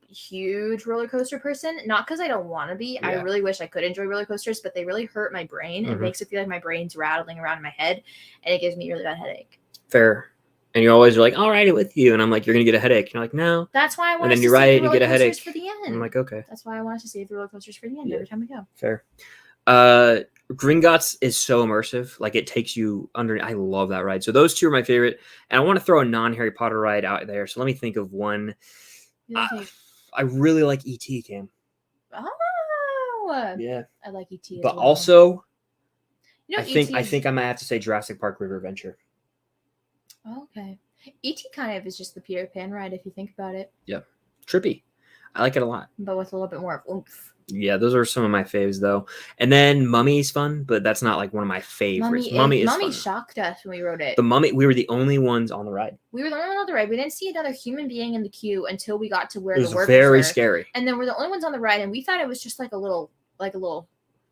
huge roller coaster person, not because I don't want to be. I really wish I could enjoy roller coasters, but they really hurt my brain. It makes it feel like my brain's rattling around in my head, and it gives me a really bad headache. Fair. And you always are like, I'll ride it with you, and I'm like, you're gonna get a headache. And you're like, no. That's why I want. And then you ride it and you get a headache for the end. I'm like, okay. That's why I want us to save the roller coasters for the end every time we go. Fair. Gringotts is so immersive. Like it takes you under. I love that ride. So those two are my favorite. And I want to throw a non-Harry Potter ride out there. So let me think of one. I really like E.T. Cam. Oh, yeah, I like E.T. But well. also, I E.T. think I might have to say Jurassic Park River Adventure. Okay, E.T. kind of is just the Peter Pan ride if you think about it. Yeah, trippy. I like it a lot, but with a little bit more of oomph. Yeah, those are some of my faves though. And then Mummy's fun, but that's not like one of my favorites. Mummy fun. Shocked us when we rode it. The Mummy, we were the only ones on the ride. We were the only ones on the ride. We didn't see another human being in the queue until we got to where the workers were. It was very scary. And then we're the only ones on the ride, and we thought it was just like a little.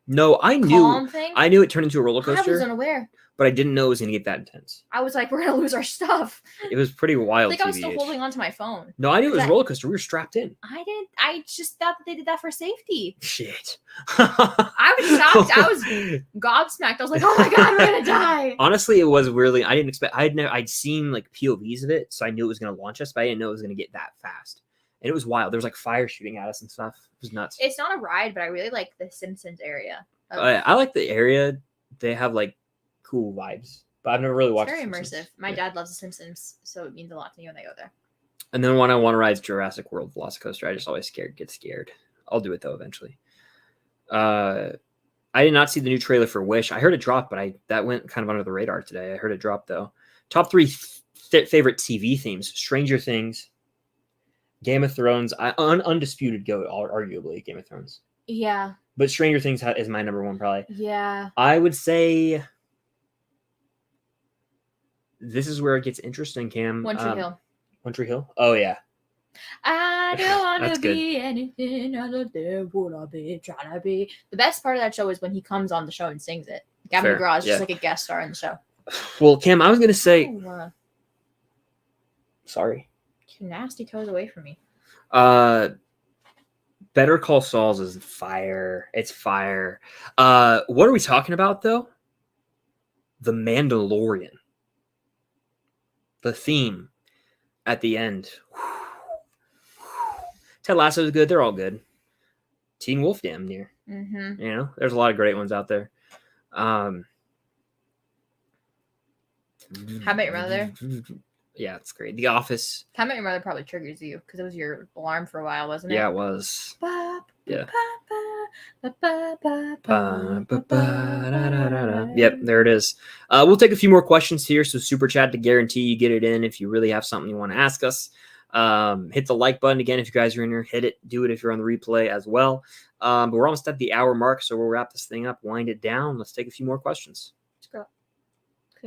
No, I knew. Thing. I knew it turned into a roller coaster. I was unaware. But I didn't know it was going to get that intense. I was like, we're going to lose our stuff. It was pretty wild. I was still holding onto my phone. No, I knew it was a roller coaster. We were strapped in. I didn't. I just thought that they did that for safety. Shit. I was shocked. I was gobsmacked. I was like, oh my God, we're going to die. Honestly, it was really, I didn't expect, I'd seen like POVs of it, so I knew it was going to launch us, but I didn't know it was going to get that fast. And it was wild. There was like fire shooting at us and stuff. It was nuts. It's not a ride, but I really like the Simpsons area. I like the area. They have like cool vibes. But I've never really watched. It's very immersive. My dad loves The Simpsons, so it means a lot to me when I go there. And then one I want to ride is Jurassic World Velocicoaster. I just always get scared. I'll do it though eventually. I did not see the new trailer for Wish. I heard it drop, but that went kind of under the radar today. I heard it drop though. Top 3 favorite TV themes: Stranger Things, Game of Thrones. Undisputed GOAT, arguably Game of Thrones. Yeah. But Stranger Things is my number one probably. Yeah. I would say. This is where it gets interesting, Cam. One Tree Hill. One Tree Hill? Oh, yeah. I don't want to be anything other than what I've been trying to be. The best part of that show is when he comes on the show and sings it. Gavin McGraw is just like a guest star in the show. Well, Cam, I was going to say... Sorry. Two nasty toes away from me. Better Call Saul's is fire. It's fire. What are we talking about, though? The Mandalorian. The theme at the end. Ted Lasso is good. They're all good. Teen Wolf damn near. Mm-hmm. You know, there's a lot of great ones out there. How About Your Mother? Yeah, it's great. The Office. How About Your Mother probably triggers you because it was your alarm for a while, wasn't it? Yeah, it was. Yeah. Yep, there it is. We'll take a few more questions here. So super chat to guarantee you get it in if you really have something you want to ask us. Hit the like button again if you guys are in here. Hit it. Do it if you're on the replay as well. But we're almost at the hour mark, so we'll wrap this thing up, wind it down. Let's take a few more questions. Clear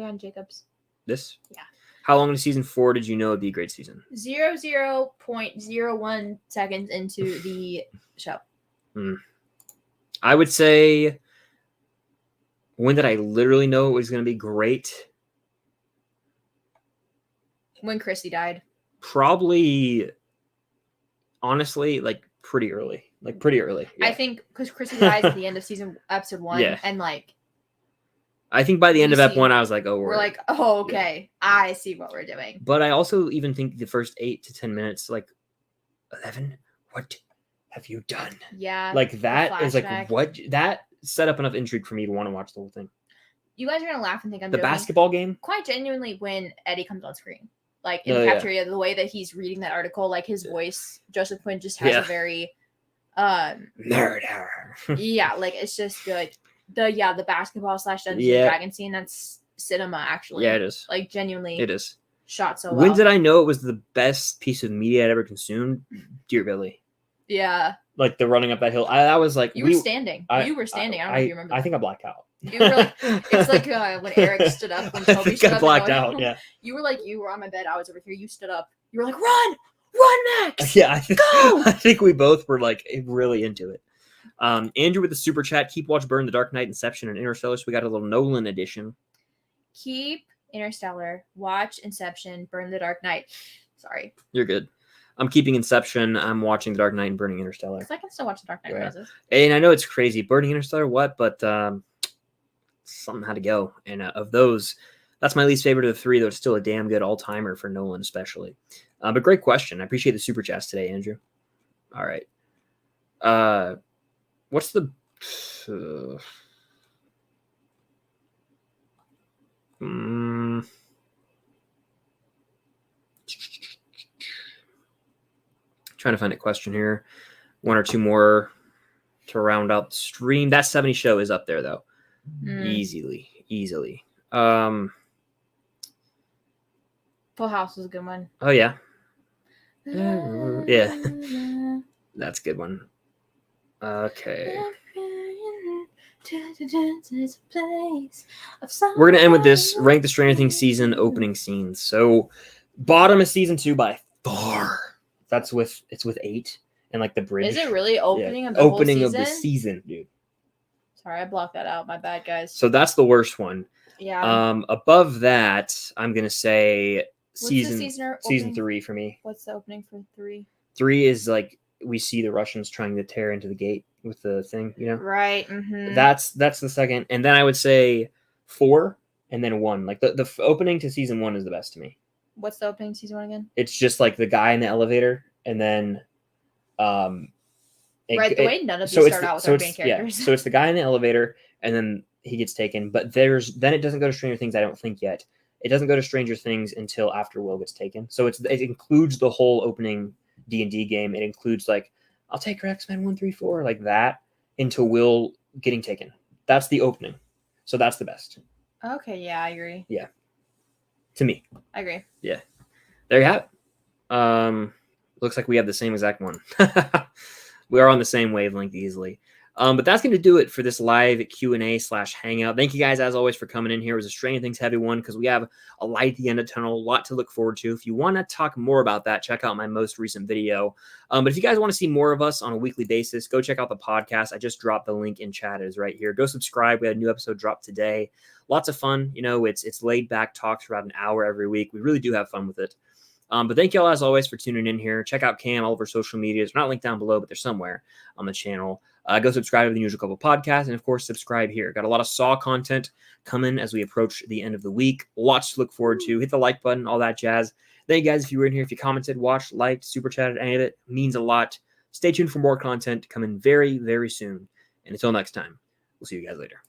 on Jacobs. This? Yeah. How long into season 4 did you know it'd be a great season? 0.01 seconds into the show. I would say, when did I literally know it was going to be great? When Chrissy died. Probably, honestly, like pretty early. Yeah. I think because Chrissy dies at the end of episode 1. Yeah. And like. I think by the end of Ep 1, I was like, oh, we're like, oh, okay. Yeah. I see what we're doing. But I also even think the first 8 to 10 minutes, like, 11, what have you done? Yeah. Like, that is like, what? That set up enough intrigue for me to want to watch the whole thing. You guys are going to laugh and think I'm the joking. Basketball game? Quite genuinely when Eddie comes on screen. Like, in the cafeteria, the way that he's reading that article, like, his voice, Joseph Quinn just has a very... nerd. Yeah, like, it's just good. The basketball / Dungeons and Dragons scene, that's cinema, actually. Yeah, it is. Like, genuinely. It is. Shot so well. When did I know it was the best piece of media I'd ever consumed? Dear Billy. Yeah. Like, the running up that hill. I was like... You were standing. You were standing. I don't know if you remember. I think I blacked out. You were like... It's like when Eric stood up. When Toby stood up. I blacked out, yeah. You were like... You were on my bed. I was over here. You stood up. You were like, run! Run, Max! Yeah. Go! I think we both were, like, really into it. Andrew with the super chat. Keep Watch Burn, The Dark Knight, Inception, and Interstellar. So we got a little Nolan edition. Keep Interstellar, watch Inception, burn The Dark Knight. Sorry. You're good. I'm keeping Inception. I'm watching The Dark Knight and burning Interstellar. Because I can still watch The Dark Knight Rises. And I know it's crazy. Burning Interstellar, what? But something had to go. And of those, that's my least favorite of the 3, though it's still a damn good all-timer for Nolan especially. But great question. I appreciate the super chats today, Andrew. All right. What's the Trying to find a question here. One or two more to round out the stream. That 70 show is up there though. Easily. Full House was a good one. Oh yeah. Yeah. That's a good one. Okay. We're gonna end with this. Rank the Stranger Things season opening scenes. So bottom of season 2 by far. It's with 8 and like the bridge. Is it really opening of the opening whole of the season? season, dude? Sorry, I blocked that out. My bad, guys. So that's the worst one. Yeah. Above that, I'm gonna say season 3 for me. What's the opening for 3? 3 is like we see the Russians trying to tear into the gate with the thing, you know? Right. Mm-hmm. That's the second, and then I would say 4 and then 1. Like the opening to season 1 is the best to me. What's the opening to season 1 again? It's just like the guy in the elevator, and then way none of these start out with our main characters. Yeah, so it's the guy in the elevator, and then he gets taken. But then it doesn't go to Stranger Things, I don't think yet. It doesn't go to Stranger Things until after Will gets taken. So it includes the whole opening D&D game. It includes like, I'll take your X-Men 1, 3, 4, like that, into Will getting taken. That's the opening. So that's the best. Okay, yeah, I agree. Yeah. To me. I agree. Yeah. There you have it. Looks like we have the same exact one. We are on the same wavelength easily. But that's going to do it for this live Q&A/Hangout. Thank you guys, as always, for coming in here. It was a Stranger Things heavy one because we have a light at the end of the tunnel, a lot to look forward to. If you want to talk more about that, check out my most recent video. But if you guys want to see more of us on a weekly basis, go check out the podcast. I just dropped the link in chat. It is right here. Go subscribe. We had a new episode drop today. Lots of fun. You know, it's laid back talks for about an hour every week. We really do have fun with it. But thank you all, as always, for tuning in here. Check out Cam, all of our social medias. They're not linked down below, but they're somewhere on the channel. Go subscribe to the Usual Couple podcast, and of course, subscribe here. Got a lot of Saw content coming as we approach the end of the week. Lots to look forward to. Hit the like button, all that jazz. Thank you guys if you were in here. If you commented, watched, liked, super chatted, any of it, means a lot. Stay tuned for more content coming very, very soon. And until next time, we'll see you guys later.